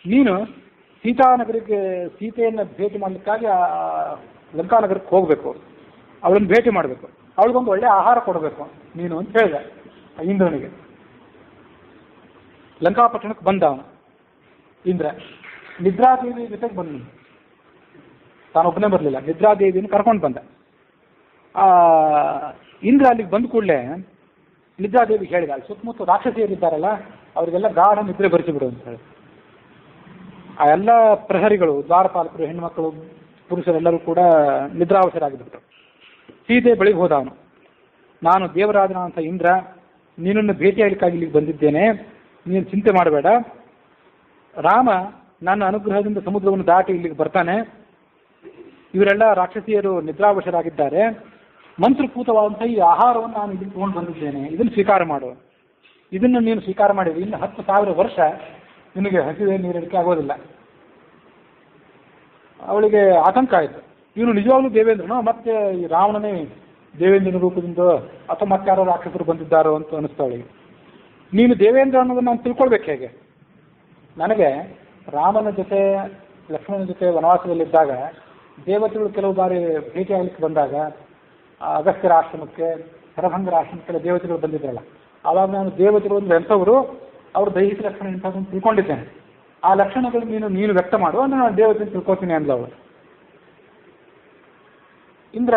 ನೀನು ಸೀತಾನಗರಿಗೆ ಸೀತೆಯನ್ನು ಭೇಟಿ ಮಾಡಲಿಕ್ಕಾಗಿ ಆ ಲಂಕಾನಗರಕ್ಕೆ ಹೋಗಬೇಕು, ಅವಳನ್ನು ಭೇಟಿ ಮಾಡಬೇಕು, ಅವಳಿಗೊಂದು ಒಳ್ಳೆಯ ಆಹಾರ ಕೊಡಬೇಕು ನೀನು ಅಂತ ಹೇಳಿದೆ ಇಂದ್ರನಿಗೆ. ಲಂಕಾಪಟ್ಟಣಕ್ಕೆ ಬಂದ ಅವನು ಇಂದ್ರ. ನಿದ್ರಾದೇವಿ ಜೊತೆಗೆ ಬಂದ, ತಾನೊಬ್ಬನೇ ಬರಲಿಲ್ಲ, ನಿದ್ರಾದೇವಿಯನ್ನು ಕರ್ಕೊಂಡು ಬಂದ. ಇಂದ್ರ ಅಲ್ಲಿಗೆ ಬಂದ ಕೂಡಲೇ ನಿದ್ರಾದೇವಿ ಹೇಳಿದ, ಅಲ್ಲಿ ಸುತ್ತಮುತ್ತ ರಾಕ್ಷಸಿಯರಿದ್ದಾರಲ್ಲ ಅವರಿಗೆಲ್ಲ ಗಾಢ ನಿದ್ರೆ ಬರಿಸಿಬಿಡು ಅಂತ ಹೇಳಿ. ಆ ಎಲ್ಲ ಪ್ರಹರಿಗಳು, ದ್ವಾರಪಾಲಕರು, ಹೆಣ್ಣುಮಕ್ಕಳು, ಪುರುಷರೆಲ್ಲರೂ ಕೂಡ ನಿದ್ರಾವಶರಾಗಿಬಿಟ್ಟು ಸೀತೆ ಬಳಿಗೆ ಹೋದ ಅವನು. ನಾನು ದೇವರಾಜನಂಥ ಇಂದ್ರ, ನೀನನ್ನು ಭೇಟಿಯಾಗಲಿಕ್ಕಾಗಿ ಇಲ್ಲಿಗೆ ಬಂದಿದ್ದೇನೆ, ನೀನು ಚಿಂತೆ ಮಾಡಬೇಡ. ರಾಮ ನನ್ನ ಅನುಗ್ರಹದಿಂದ ಸಮುದ್ರವನ್ನು ದಾಟಿ ಇಲ್ಲಿಗೆ ಬರ್ತಾನೆ. ಇವರೆಲ್ಲ ರಾಕ್ಷಸಿಯರು ನಿದ್ರಾವಶರಾಗಿದ್ದಾರೆ. ಮಂತ್ರಪೂತವಾದಂಥ ಈ ಆಹಾರವನ್ನು ನಾನು ಇಲ್ಲಿ ತಗೊಂಡು ಬಂದಿದ್ದೇನೆ, ಇದನ್ನು ಸ್ವೀಕಾರ ಮಾಡು. ಇದನ್ನು ನೀನು ಸ್ವೀಕಾರ ಮಾಡಿದ್ರೆ ಇನ್ನು 10,000 ವರ್ಷ ನಿನಗೆ ಹಸಿವೆ ನೀರಡಿಕೆ ಆಗೋದಿಲ್ಲ. ಅವಳಿಗೆ ಆತಂಕ ಆಯಿತು. ಇವನು ನಿಜವಾಗ್ಲೂ ದೇವೇಂದ್ರನೋ ಮತ್ತೆ ಈ ರಾವಣನೇ ದೇವೇಂದ್ರನ ರೂಪದಿಂದ ಅಥವಾ ಮತ್ತೆ ಯಾರೋ ರಾಕ್ಷಸರು ಬಂದಿದ್ದಾರೋ ಅಂತ ಅನಿಸ್ತಾ ಅವಳಿಗೆ. ನೀನು ದೇವೇಂದ್ರ ಅನ್ನೋದನ್ನು ನಾನು ತಿಳ್ಕೊಳ್ಬೇಕು ಹೇಗೆ? ನನಗೆ ರಾಮನ ಜೊತೆ ಲಕ್ಷ್ಮಣನ ಜೊತೆ ವನವಾಸದಲ್ಲಿದ್ದಾಗ ದೇವತೆಗಳು ಕೆಲವು ಬಾರಿ ಭೇಟಿಯಾಗಲಿಕ್ಕೆ ಬಂದಾಗ ಅಗಸ್ತ್ಯರ ಆಶ್ರಮಕ್ಕೆ, ಶರಭಂಗರ ಆಶ್ರಮಕ್ಕೆಲ್ಲ ದೇವತೆಗಳು ಬಂದಿದ್ರಲ್ಲ, ಆವಾಗ ನಾನು ದೇವತೆಗಳು ಅಂದರೆ ಎಂಥವರು, ಅವ್ರ ದೈಹಿಕ ಲಕ್ಷಣ ಇಂಥದ್ದನ್ನು ತಿಳ್ಕೊಂಡಿದ್ದೇನೆ. ಆ ಲಕ್ಷಣಗಳು ನೀನು ವ್ಯಕ್ತ ಮಾಡುವ, ನಾನು ದೇವತೆಯನ್ನು ತಿಳ್ಕೊತೀನಿ ಅಂದ್ಲವಳು. ಇಂದ್ರ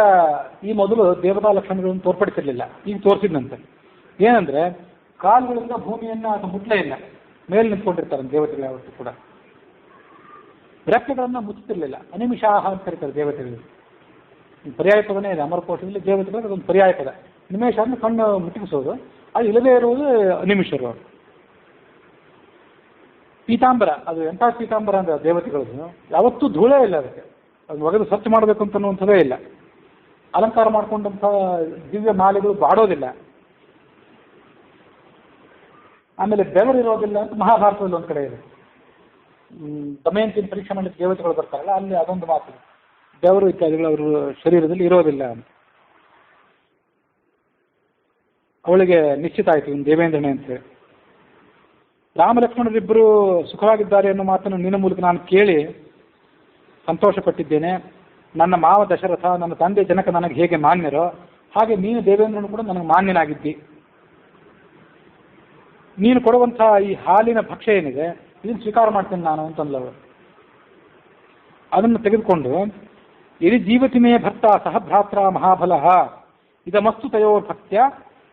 ಈ ಮೊದಲು ದೇವತಾ ಲಕ್ಷಣಗಳನ್ನು ತೋರ್ಪಡಿಸಿರಲಿಲ್ಲ, ಈಗ ತೋರಿಸಿದ್ನಂತೆ. ಏನಂದ್ರೆ ಕಾಲುಗಳಿಂದ ಭೂಮಿಯನ್ನು ಅದು ಮುಟ್ಲೇ ಇಲ್ಲ, ಮೇಲೆ ನಿಂತ್ಕೊಂಡಿರ್ತಾರೆ ದೇವತೆಗಳು ಯಾವತ್ತೂ ಕೂಡ. ರೆಕ್ಕೆಗಳನ್ನು ಮುಚ್ಚುತ್ತಿರಲಿಲ್ಲ, ಅನಿಮಿಷಾಹ ಅಂತ ಕರೀತಾರೆ ದೇವತೆಗಳು. ಪರ್ಯಾಯ ಪದನೇ ಇದೆ ಅಮರಕೋಶದಲ್ಲಿ ದೇವತೆಗಳು, ಅದೊಂದು ಪರ್ಯಾಯ ಪದ. ನಿಮೇಶ ಅಂದ್ರೆ ಕಣ್ಣು ಮುಟ್ಟಿಸೋದು, ಅದು ಇಲ್ಲದೇ ಇರುವುದು ಅನಿಮಿಷರು ಅವರು. ಪೀತಾಂಬರ, ಅದು ಎಂಥ ಪೀತಾಂಬರ ಅಂದ್ರೆ ದೇವತೆಗಳದ್ದು ಯಾವತ್ತೂ ಧೂಳೇ ಇಲ್ಲ, ಅದಕ್ಕೆ ಅದು ಒಗೆದು ಸ್ವಚ್ಛ ಮಾಡಬೇಕು ಅಂತನ್ನುವಂಥದ್ದೇ ಇಲ್ಲ. ಅಲಂಕಾರ ಮಾಡಿಕೊಂಡಂಥ ದಿವ್ಯ ಮಾಲೆಗಳು ಬಾಡೋದಿಲ್ಲ. ಆಮೇಲೆ ಬೆವರಿರೋದಿಲ್ಲ ಅಂತ ಮಹಾಭಾರತದಲ್ಲಿ ಒಂದು ಕಡೆ ಇದೆ. ದಮಯಂತಿನ ಪರೀಕ್ಷೆ ಮಾಡಲಿಕ್ಕೆ ದೇವತೆಗಳು ಬರ್ತಾರಲ್ಲ, ಅಲ್ಲಿ ಅದೊಂದು ಮಾತು, ಬೆವರು ಇತ್ಯಾದಿಗಳು ಅವ್ರ ಶರೀರದಲ್ಲಿ ಇರೋದಿಲ್ಲ ಅಂತ. ಅವಳಿಗೆ ನಿಶ್ಚಿತ ಆಯಿತು ಇನ್ನು ದೇವೇಂದ್ರನೇ ಅಂತೇಳಿ. ರಾಮಲಕ್ಷ್ಮಣರಿಬ್ಬರು ಸುಖವಾಗಿದ್ದಾರೆ ಅನ್ನೋ ಮಾತನ್ನು ನಿನ್ನ ಮೂಲಕ ನಾನು ಕೇಳಿ ಸಂತೋಷಪಟ್ಟಿದ್ದೇನೆ. ನನ್ನ ಮಾವ ದಶರಥ, ನನ್ನ ತಂದೆ ಜನಕ ನನಗೆ ಹೇಗೆ ಮಾನ್ಯರೋ ಹಾಗೆ ನೀನು ದೇವೇಂದ್ರನು ಕೂಡ ನನಗೆ ಮಾನ್ಯನಾಗಿದ್ದಿ. ನೀನು ಕೊಡುವಂಥ ಈ ಹಾಲಿನ ಭಕ್ಷ್ಯ ಏನಿದೆ ಇದನ್ನು ಸ್ವೀಕಾರ ಮಾಡ್ತೇನೆ ನಾನು ಅಂತಂದವರು. ಅದನ್ನು ತೆಗೆದುಕೊಂಡು ಯದಿ ಜೀವತಿ ಮೇ ಭರ್ತ ಸಹ ಭ್ರಾತ್ರ ಮಹಾಬಲ ಇದಮಸ್ತು ತಯೋ ಭಕ್ತ್ಯ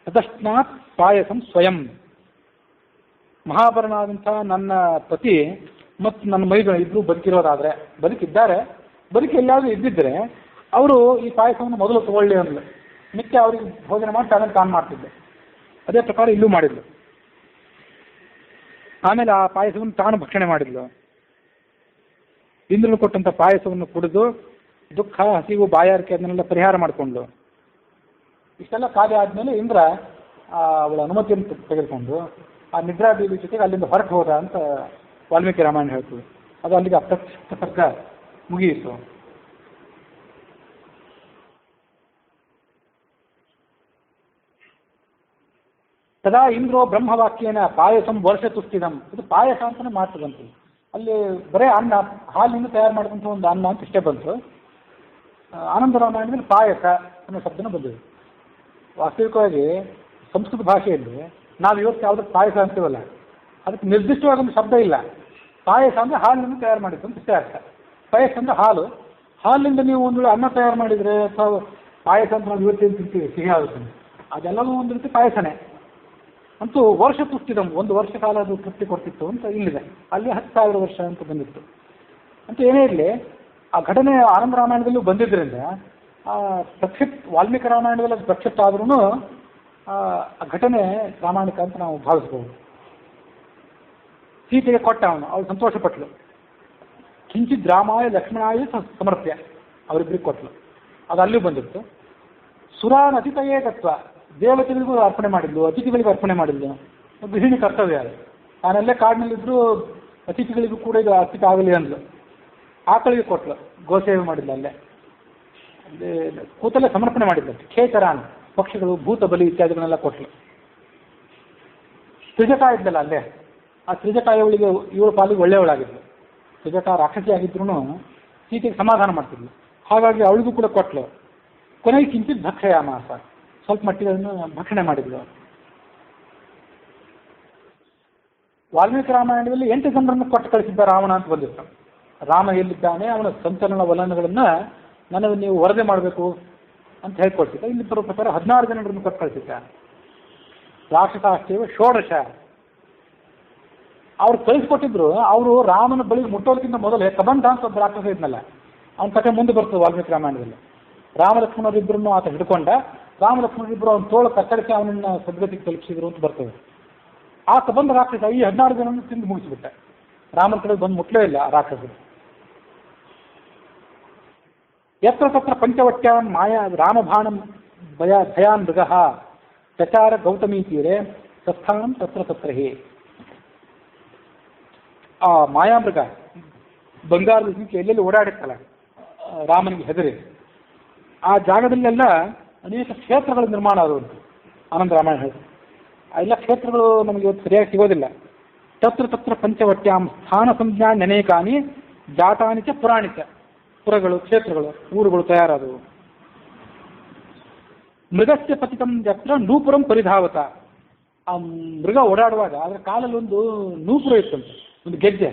ತದಶ್ನಾತ್ ಪಾಯಸಂ ಸ್ವಯಂ. ಮಹಾಭರನಾದಂಥ ನನ್ನ ಪತಿ ಮತ್ತು ನನ್ನ ಮೈಗಳು ಇಬ್ಬರು ಬದುಕಿರೋದಾದರೆ, ಬದುಕಿದ್ದಾರೆ, ಬದುಕಿ ಎಲ್ಲಾದರೂ ಇದ್ದಿದ್ದರೆ ಅವರು ಈ ಪಾಯಸವನ್ನು ಮೊದಲು ತಗೊಳ್ಳಿ ಅಂದ್ಲು. ಮಿಕ್ಕ ಅವರಿಗೆ ಭೋಜನ ಮಾಡಿ ಅದನ್ನು ತಾನು ಮಾಡ್ತಿದ್ದೆ. ಅದೇ ಪ್ರಕಾರ ಇಲ್ಲೂ ಮಾಡಿದ್ಲು. ಆಮೇಲೆ ಆ ಪಾಯಸವನ್ನು ತಾನು ಭಕ್ಷಣೆ ಮಾಡಿದ್ಲು. ಇಂದ್ರನು ಕೊಟ್ಟಂಥ ಪಾಯಸವನ್ನು ಕುಡಿದು ದುಃಖ, ಹಸಿವು, ಬಾಯಾರಿಕೆ ಅದನ್ನೆಲ್ಲ ಪರಿಹಾರ ಮಾಡಿಕೊಂಡು ಇಷ್ಟೆಲ್ಲ ಕಾರ್ಯ ಆದಮೇಲೆ ಇಂದ್ರ ಅವಳ ಅನುಮತಿಯನ್ನು ತೆಗೆದುಕೊಂಡು ಆ ನಿದ್ರಾದೇವಿ ಜೊತೆಗೆ ಅಲ್ಲಿಂದ ಹೊರಟು ಹೋದ ಅಂತ ವಾಲ್ಮೀಕಿ ರಾಮಾಯಣ ಹೇಳ್ತದೆ. ಅದು ಅಲ್ಲಿಗೆ ಅಪ್ರತ್ಯಕ್ಷ ಸರ್ಗ ಮುಗಿಯಿತು. ತದಾ ಇಂದ್ರೋ ಬ್ರಹ್ಮವಾಕ್ಯೇನ ಪಾಯಸಂ ವರ್ಷ ತುಷ್ಟಿದಂ. ಇದು ಪಾಯಸ ಅಂತಲೇ ಮಾತು ಬಂತು. ಅಲ್ಲಿ ಬರೇ ಅನ್ನ, ಹಾಲಿನಿಂದ ತಯಾರು ಮಾಡಿದಂಥ ಒಂದು ಅನ್ನ ಅಂತ ಇಷ್ಟೇ ಬಂತು. ಆನಂದ ರಾಮಾಯಣದಲ್ಲಿ ಪಾಯಸ ಅನ್ನೋ ಶಬ್ದನ ಬಂದಿದೆ. ವಾಸ್ತವಿಕವಾಗಿ ಸಂಸ್ಕೃತ ಭಾಷೆಯಲ್ಲಿ ನಾವು ಇವತ್ತು ಯಾವುದಕ್ಕೆ ಪಾಯಸ ಅಂತೀವಲ್ಲ, ಅದಕ್ಕೆ ನಿರ್ದಿಷ್ಟವಾದ ಒಂದು ಶಬ್ದ ಇಲ್ಲ. ಪಾಯಸ ಅಂದರೆ ಹಾಲಿನಿಂದ ತಯಾರು ಮಾಡಿದ್ದು ಅಂತ ಇಷ್ಟೇ ಅರ್ಥ. ಪಾಯಸ ಅಂದರೆ ಹಾಲು. ಹಾಲಿನಿಂದ ನೀವು ಒಂದು ವೇಳೆ ಅನ್ನ ತಯಾರು ಮಾಡಿದರೆ ಅಥವಾ ಪಾಯಸ ಅಂತ ನಾವು ಇವತ್ತೇನು ತಿಂತೀವಿ ಸಿಹಿ ಆಗುತ್ತೆ, ಅದೆಲ್ಲವೂ ಒಂದು ರೀತಿ ಪಾಯಸನೇ. ಅಂತೂ ವರ್ಷ ತುಷ್ಟಿದಂ, ಒಂದು ವರ್ಷ ಕಾಲ ಅದು ತೃಪ್ತಿ ಕೊಡ್ತಿತ್ತು ಅಂತ ಇಲ್ಲಿದೆ. ಅಲ್ಲಿ 10,000 ವರ್ಷ ಅಂತ ಬಂದಿತ್ತು. ಅಂತ ಏನೇ ಇರಲಿ, ಆ ಘಟನೆ ಆನಂದ ರಾಮಾಯಣದಲ್ಲೂ ಬಂದಿದ್ದರಿಂದ ಪ್ರಕ್ಷಿಪ್ತ ವಾಲ್ಮೀಕಿ ರಾಮಾಯಣದಲ್ಲಿ ಪ್ರಕ್ಷಿಪ್ತ ಆದ್ರೂ ಆ ಘಟನೆ ಪ್ರಾಮಾಣಿಕ ಅಂತ ನಾವು ಭಾವಿಸ್ಬೋದು. ಸೀತೆಗೆ ಕೊಟ್ಟ ಅವಳು ಸಂತೋಷಪಟ್ಟಳು. ಕಿಂಚಿತ್ ರಾಮಾಯ ಲಕ್ಷ್ಮಣಾಯ ಸಮರ್ಪ್ಯ ಅವರಿಬ್ಬರಿಗೆ ಕೊಟ್ಟಳು. ಅದು ಅಲ್ಲೂ ಬಂದಿತ್ತು. ಸುರಾನ್ ಅತಿಥಯೇ ತತ್ವ, ದೇವತೆಗಳಿಗೂ ಅರ್ಪಣೆ ಮಾಡಿದ್ಲು, ಅತಿಥಿಗಳಿಗೂ ಅರ್ಪಣೆ ಮಾಡಿದ್ಲು. ಗೃಹಿಣಿ ಕರ್ತವ್ಯ ಅದು. ನಾನೆಲ್ಲೇ ಕಾಡಿನಲ್ಲಿದ್ದರೂ ಅತಿಥಿಗಳಿಗೂ ಕೂಡ ಇದು ಅತಿಥಿ ಆಗಲಿ ಅಂದ್ಲು. ಆಕಳಿಗೆ ಕೊಟ್ಲು, ಗೋಸೇವೆ ಮಾಡಿದ್ಲು. ಅಲ್ಲೇ ಕೂತಲ್ಲೇ ಸಮರ್ಪಣೆ ಮಾಡಿದ್ಲು. ಖೇಚರಾನ್ ಪಕ್ಷಿಗಳು, ಭೂತ ಬಲಿ ಇತ್ಯಾದಿಗಳನ್ನೆಲ್ಲ ಕೊಟ್ಲು. ತ್ರಿಜಟ ಇದ್ದಲ್ಲ ಅಲ್ಲೇ, ಆ ತ್ರಿಜಟ ಇವಳಿಗೆ ಇವಳ ಪಾಲಿಗೆ ಒಳ್ಳೆಯವಳಾಗಿದ್ಲು. ತ್ರಿಜಟ ರಾಕ್ಷಸಿ ಆಗಿದ್ರು ಸೀತೆಗೆ ಸಮಾಧಾನ ಮಾಡ್ತಿದ್ಲು. ಹಾಗಾಗಿ ಅವಳಿಗೂ ಕೂಡ ಕೊಟ್ಲು. ಕೊನೆಗೆ ಕಿಂಚಿತ್ ಭಕ್ಷಯಾಮಾಸ, ಸ್ವಲ್ಪ ಮಟ್ಟಿಗೆ ಅದನ್ನು ಭಕ್ಷಣೆ ಮಾಡಿದ್ಲು. ವಾಲ್ಮೀಕಿ ರಾಮಾಯಣದಲ್ಲಿ 8 ಜನರನ್ನು ಕೊಟ್ಟು ಕಳಿಸಿದ್ದ ರಾವಣ ಅಂತ ಬಂದಿತ್ತು. ರಾಮ ಎಲ್ಲಿದ್ದಾನೆ, ಅವನ ಸಂಚಲನ ವಲನಗಳನ್ನು ನನಗೆ ನೀವು ವರದಿ ಮಾಡಬೇಕು ಅಂತ ಹೇಳ್ಕೊಳ್ತಿದ್ದ. ಇಲ್ಲಿ ಬರೋ ಪ್ರಕಾರ 16 ಜನರನ್ನು ಕೊಟ್ಟು ಕಳಿಸಿದ್ದ. ರಾಕ್ಷಸಾಷ್ಟೇವ ಷೋಡಶ. ಅವ್ರು ಕಳಿಸ್ಕೊಟ್ಟಿದ್ರು. ಅವರು ರಾಮನ ಬಳಿಗೆ ಮುಟ್ಟೋದಕ್ಕಿಂತ ಮೊದಲೇ ಕಬಂಧ ಅಂತ ಒಬ್ಬ ರಾಕ್ಷಸ ಇದ್ನಲ್ಲ, ಅವನ ಕಥೆ ಮುಂದೆ ಬರ್ತದೆ ವಾಲ್ಮೀಕಿ ರಾಮಾಯಣದಲ್ಲಿ. ರಾಮಲಕ್ಷ್ಮಣರಿಬ್ಬರನ್ನು ಆತ ಹಿಡ್ಕೊಂಡ. ರಾಮಲಕ್ಷ್ಮಣರಿಬ್ಬರು ಅವನ ತೋಳ ಕತ್ತರಿಸಿ ಅವನನ್ನು ಸದ್ಗತಿಗೆ ತಲುಪಿಸಿದ್ರು ಅಂತ ಬರ್ತದೆ. ಆ ಕಬಂಧ ರಾಕ್ಷಸ ಈ 16 ಜನರನ್ನು ತಿಂದು ಮುಗಿಸಿಬಿಟ್ಟ. ರಾಮನ ಕಡೆ ಬಂದು ಮುಟ್ಲೇ ಇಲ್ಲ ಆ ರಾಕ್ಷಸರು. ಯತ್ರ ತತ್ರ ಪಂಚವಟ್ಯಾನ್ ಮಾಯಾ ರಾಮಭಾಣಂ ಭಯಾನ್ ಮೃಗ ಚಚಾರ ಗೌತಮೀ ತೀರೆ ಸಸ್ಥಾನಂ ತತ್ರ ತತ್ರ ಹೇ. ಆ ಮಾಯಾಮೃಗ ಬಂಗಾರದ ಜಿಂಕೆ ಎಲ್ಲೆಲ್ಲಿ ಓಡಾಡಿತ್ತಲ್ಲ ರಾಮನಿಗೆ ಹೆದರಿ, ಆ ಜಾಗದಲ್ಲೆಲ್ಲ ಅನೇಕ ಕ್ಷೇತ್ರಗಳ ನಿರ್ಮಾಣ ಆದವು. ಆನಂದ ರಾಮಾಯಣ ಹೇಳಿ ಆ ಎಲ್ಲ ಕ್ಷೇತ್ರಗಳು ನಮಗೆ ಇವತ್ತು ಸರಿಯಾಗಿ ಸಿಗೋದಿಲ್ಲ. ತತ್ರ ತತ್ರ ಪಂಚವಟ್ಯಾಂ ಸ್ಥಾನ ಸಂಜ್ಞಾ ನೆನೇಕಾನಿ ಜಾತಾನಿಚ ಪುರಾಣಿಕ. ಪುರಗಳು, ಕ್ಷೇತ್ರಗಳು, ಊರುಗಳು ತಯಾರಾದವು. ಮೃಗಸ್ಯ ಪತಿತಂ ಯತ್ರ ನೂಪುರಂ ಪರಿಧಾವತ. ಆ ಮೃಗ ಓಡಾಡುವಾಗ ಅದರ ಕಾಲಲ್ಲಿ ಒಂದು ನೂಪುರ ಇತ್ತಂತೆ, ಒಂದು ಗೆಜ್ಜೆ.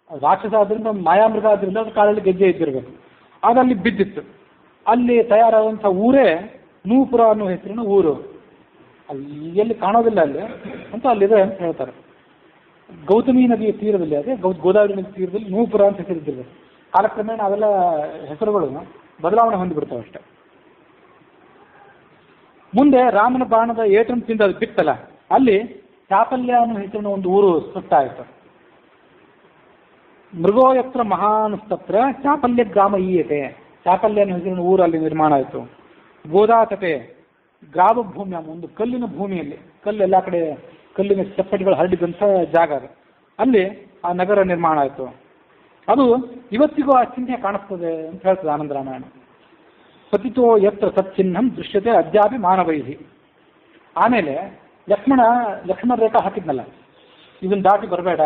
ರಾಕ್ಷಸ ಆದ್ರಿಂದ, ಮಾಯಾಮೃಗ ಆದ್ರಿಂದ ಅದ್ರ ಕಾಲಲ್ಲಿ ಗೆಜ್ಜೆ ಇದ್ದಿರಬೇಕು. ಅದಲ್ಲಿ ಬಿದ್ದಿತ್ತು. ಅಲ್ಲಿ ತಯಾರಾದಂಥ ಊರೇ ನೂಪುರ ಅನ್ನೋ ಹೆಸರಿನ ಊರು. ಅಲ್ಲಿ ಎಲ್ಲಿ ಕಾಣೋದಿಲ್ಲ ಅಲ್ಲಿ ಅಂತ ಅಲ್ಲಿದೆ ಅಂತ ಹೇಳ್ತಾರೆ. ಗೌತಮಿ ನದಿಯ ತೀರದಲ್ಲಿ, ಅದೇ ಗೋದಾವರಿ ನದಿ ತೀರದಲ್ಲಿ ನೂಪುರ ಅಂತ ಹೆಸರಿದ್ದಿರಬೇಕು. ಕಾಲಕ್ರಮೇಣ ಅವೆಲ್ಲ ಹೆಸರುಗಳು ಬದಲಾವಣೆ ಹೊಂದಿಬಿಡ್ತಾವೆ ಅಷ್ಟೆ. ಮುಂದೆ ರಾಮನ ಬಾಣದ ಏಟನ್ನು ತಿಂದು ಅದು ಬಿತ್ತಲ್ಲ, ಅಲ್ಲಿ ಚಾಪಲ್ಯ ಅನ್ನೋ ಹೆಸರಿನ ಒಂದು ಊರು ಸೃಷ್ಟಾಯಿತು. ಮೃಗೋಯತ್ರ ಮಹಾನುಸ್ತತ್ರ ಚಾಪಲ್ಯ ಗ್ರಾಮ ಈಯತೆ. ಚಾಪಲ್ಯ ಅನ್ನೋ ಹೆಸರಿನ ಊರು ಅಲ್ಲಿ ನಿರ್ಮಾಣ ಆಯಿತು. ಗೋದಾತಪೆ ಗ್ರಾಮ ಭೂಮಿ, ಒಂದು ಕಲ್ಲಿನ ಭೂಮಿಯಲ್ಲಿ, ಕಲ್ಲು ಎಲ್ಲ ಕಡೆ ಕಲ್ಲಿನ ಚಪ್ಪಟಿಗಳು ಹರಡಿದಂಥ ಜಾಗ ಅದು. ಅಲ್ಲಿ ಆ ನಗರ ನಿರ್ಮಾಣ ಆಯಿತು. ಅದು ಇವತ್ತಿಗೂ ಆ ಚಿಹ್ನೆ ಕಾಣಿಸ್ತದೆ ಅಂತ ಹೇಳ್ತದೆ ಆನಂದ ರಾಮಾಯಣ. ಪತಿತೋ ಯತ್ರ ತಚ್ಚಿಹ್ನಂ ದೃಶ್ಯತೆ ಅದ್ಯಾಪಿ ಮಾನವೈಹಿ. ಆಮೇಲೆ ಲಕ್ಷ್ಮಣ ರೇಖಾ ಹಾಕಿದ್ನಲ್ಲ, ಇದನ್ನು ದಾಟಿ ಬರಬೇಡ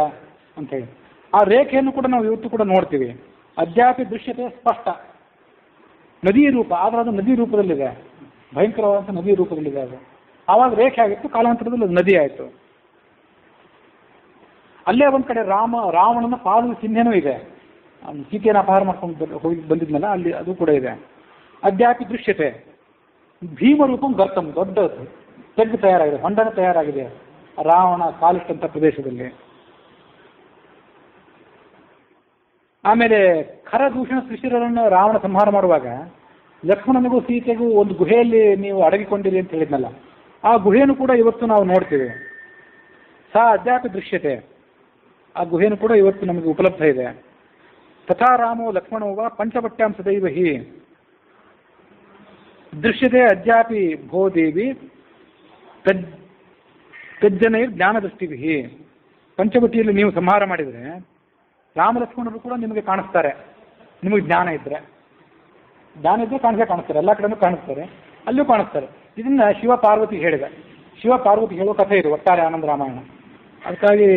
ಅಂತ ಹೇಳಿ, ಆ ರೇಖೆಯನ್ನು ಕೂಡ ನಾವು ಇವತ್ತು ಕೂಡ ನೋಡ್ತೀವಿ. ಅದ್ಯಾಪಿ ದೃಶ್ಯತೆ ಸ್ಪಷ್ಟ. ನದಿ ರೂಪ, ಆದರೆ ಅದು ನದಿ ರೂಪದಲ್ಲಿದೆ, ಭಯಂಕರವಾದಂಥ ನದಿ ರೂಪದಲ್ಲಿದೆ ಅದು. ಆವಾಗ ರೇಖೆ ಆಗಿತ್ತು, ಕಾಲಾಂತರದಲ್ಲಿ ಅದು ನದಿ ಆಯಿತು. ಅಲ್ಲೇ ಒಂದು ಕಡೆ ರಾವಣನ ಪಾದದ ಚಿಹ್ನೆನೂ ಇದೆ. ಸೀತೆಯನ್ನು ಅಪಹಾರ ಮಾಡ್ಕೊಂಡು ಹೋಗಿ ಬಂದಿದ್ನಲ್ಲ, ಅಲ್ಲಿ ಅದು ಕೂಡ ಇದೆ. ಅದ್ಯಾಪಿ ದೃಶ್ಯತೆ ಭೀಮರೂಪಂ ಗರ್ತಂ, ದೊಡ್ಡ ತೆಗ್ಗು ತಯಾರಾಗಿದೆ, ಹೊಂಡನ ತಯಾರಾಗಿದೆ ರಾವಣ ಕಾಲಿಟ್ಟಂಥ ಪ್ರದೇಶದಲ್ಲಿ. ಆಮೇಲೆ ಖರದೂಷಣ ಶಿಶಿರರನ್ನು ರಾವಣ ಸಂಹಾರ ಮಾಡುವಾಗ ಲಕ್ಷ್ಮಣನಿಗೂ ಸೀತೆಗೂ ಒಂದು ಗುಹೆಯಲ್ಲಿ ನೀವು ಅಡಗಿಕೊಂಡಿರಿ ಅಂತ ಹೇಳಿದ್ನಲ್ಲ, ಆ ಗುಹೆಯನ್ನು ಕೂಡ ಇವತ್ತು ನಾವು ನೋಡ್ತೀವಿ. ಸಾ ಅದ್ಯಾಪಿ ದೃಶ್ಯತೆ, ಆ ಗುಹೆಯನ್ನು ಕೂಡ ಇವತ್ತು ನಮಗೆ ಉಪಲಬ್ಧ ಇದೆ. ತಥಾ ರಾಮೋ ಲಕ್ಷ್ಮಣೋವ ಪಂಚಪಟ್ಯಾಂ ಸದೈವ ಹಿ ದೃಶ್ಯತೆ ಅದ್ಯಾಪಿ ಭೋ ದೇವಿ ತಜ್ಜನೈರ್ ಜ್ಞಾನದೃಷ್ಟಿಭಿ. ಪಂಚವಟಿಯಲ್ಲಿ ನೀವು ಸಂಹಾರ ಮಾಡಿದರೆ ರಾಮ ಲಕ್ಷ್ಮಣರು ಕೂಡ ನಿಮಗೆ ಕಾಣಿಸ್ತಾರೆ, ನಿಮಗೆ ಜ್ಞಾನ ಇದ್ದರೆ ಕಾಣಿಸ್ತಾರೆ, ಎಲ್ಲ ಕಡೆನೂ ಕಾಣಿಸ್ತಾರೆ, ಅಲ್ಲೂ ಕಾಣಿಸ್ತಾರೆ. ಇದನ್ನ ಶಿವ ಪಾರ್ವತಿ ಹೇಳಿದ. ಶಿವ ಪಾರ್ವತಿ ಹೇಳೋ ಕಥೆ ಇದು ಒಟ್ಟಾರೆ ಆನಂದ ರಾಮಾಯಣ. ಅದಕ್ಕಾಗಿ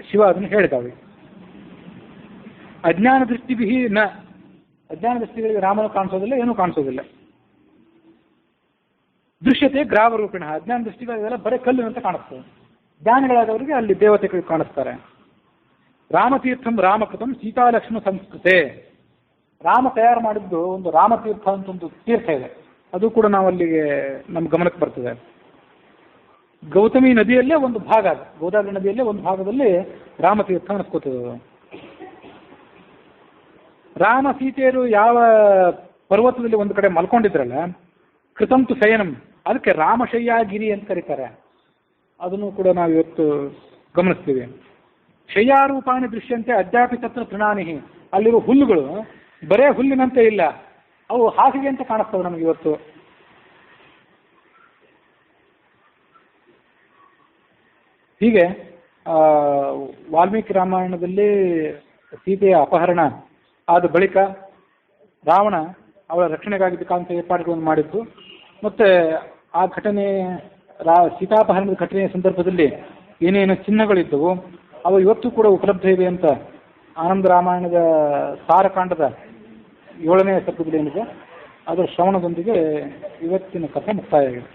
ಶಿವ ಅದನ್ನು ಹೇಳಿದಾವೆ. ಅಜ್ಞಾನ ದೃಷ್ಟಿಭಿ ನ, ಅಜ್ಞಾನ ದೃಷ್ಟಿಗಳಿಗೆ ರಾಮನು ಕಾಣಿಸೋದಿಲ್ಲ, ಏನೂ ಕಾಣಿಸೋದಿಲ್ಲ. ದೃಶ್ಯತೆ ಗ್ರಾವರೂಪಿಣ, ಅಜ್ಞಾನ ದೃಷ್ಟಿಗಳಿಗೆಲ್ಲ ಬರೀ ಕಲ್ಲು ಅಂತ ಕಾಣಿಸ್ತದೆ. ಜ್ಞಾನಿಗಳಾದವರಿಗೆ ಅಲ್ಲಿ ದೇವತೆಗಳು ಕಾಣಿಸ್ತಾರೆ. ರಾಮತೀರ್ಥಂ ರಾಮಕೃತಂ ಸೀತಾಲಕ್ಷ್ಮಣ ಸಂಸ್ಕೃತೆ. ರಾಮ ತಯಾರು ಮಾಡಿದ್ದು ಒಂದು ರಾಮತೀರ್ಥ ಅಂತ ಒಂದು ತೀರ್ಥ ಇದೆ, ಅದು ಕೂಡ ನಾವು ಅಲ್ಲಿಗೆ ನಮ್ಮ ಗಮನಕ್ಕೆ ಬರ್ತದೆ. ಗೌತಮಿ ನದಿಯಲ್ಲೇ ಒಂದು ಭಾಗ ಅದು, ಗೋದಾವರಿ ನದಿಯಲ್ಲೇ ಒಂದು ಭಾಗದಲ್ಲಿ ರಾಮತೀರ್ಥ ಅನಿಸ್ಕೋತದೆ. ರಾಮ ಸೀತೆಯರು ಯಾವ ಪರ್ವತದಲ್ಲಿ ಒಂದು ಕಡೆ ಮಲ್ಕೊಂಡಿದ್ರಲ್ಲ, ಕೃತಂತು ಶಯನಂ, ಅದಕ್ಕೆ ರಾಮಶಯ್ಯಾಗಿರಿ ಅಂತ ಕರೀತಾರೆ. ಅದನ್ನು ಕೂಡ ನಾವು ಇವತ್ತು ಗಮನಿಸ್ತೀವಿ. ಶಯ್ಯಾರೂಪಾಣಿ ದೃಶ್ಯಂತೆ ಅದ್ಯಾಪಿ ತತ್ರ ತೃಣಾನಿ, ಅಲ್ಲಿರೋ ಹುಲ್ಲುಗಳು ಬರೇ ಹುಲ್ಲಿನಂತೆ ಇಲ್ಲ, ಅವು ಹಾಸಿಗೆ ಅಂತ ಕಾಣಿಸ್ತವೆ ನಮಗೆ ಇವತ್ತು. ಹೀಗೆ ವಾಲ್ಮೀಕಿ ರಾಮಾಯಣದಲ್ಲಿ ಸೀತೆಯ ಅಪಹರಣ ಆದ ಬಳಿಕ ರಾವಣ ಅವಳ ರಕ್ಷಣೆಗಾಗಿ ಕಾಂತ ಏರ್ಪಾಡುಗಳನ್ನು ಮಾಡಿದ್ದು, ಮತ್ತು ಆ ಘಟನೆ ಸೀತಾಪಹರಣದ ಘಟನೆಯ ಸಂದರ್ಭದಲ್ಲಿ ಏನೇನು ಚಿಹ್ನೆಗಳಿದ್ದವು ಅವು ಇವತ್ತು ಕೂಡ ಉಪಲಬ್ಧ ಇದೆ ಅಂತ ಆನಂದ ರಾಮಾಯಣದ ಸಾರಕಾಂಡದ 7ನೇ ಸರ್ಗದಲ್ಲಿ ಏನಿದೆ ಅದರ ಶ್ರವಣದೊಂದಿಗೆ ಇವತ್ತಿನ ಕಥೆ ಮುಕ್ತಾಯ ಆಗಿದೆ.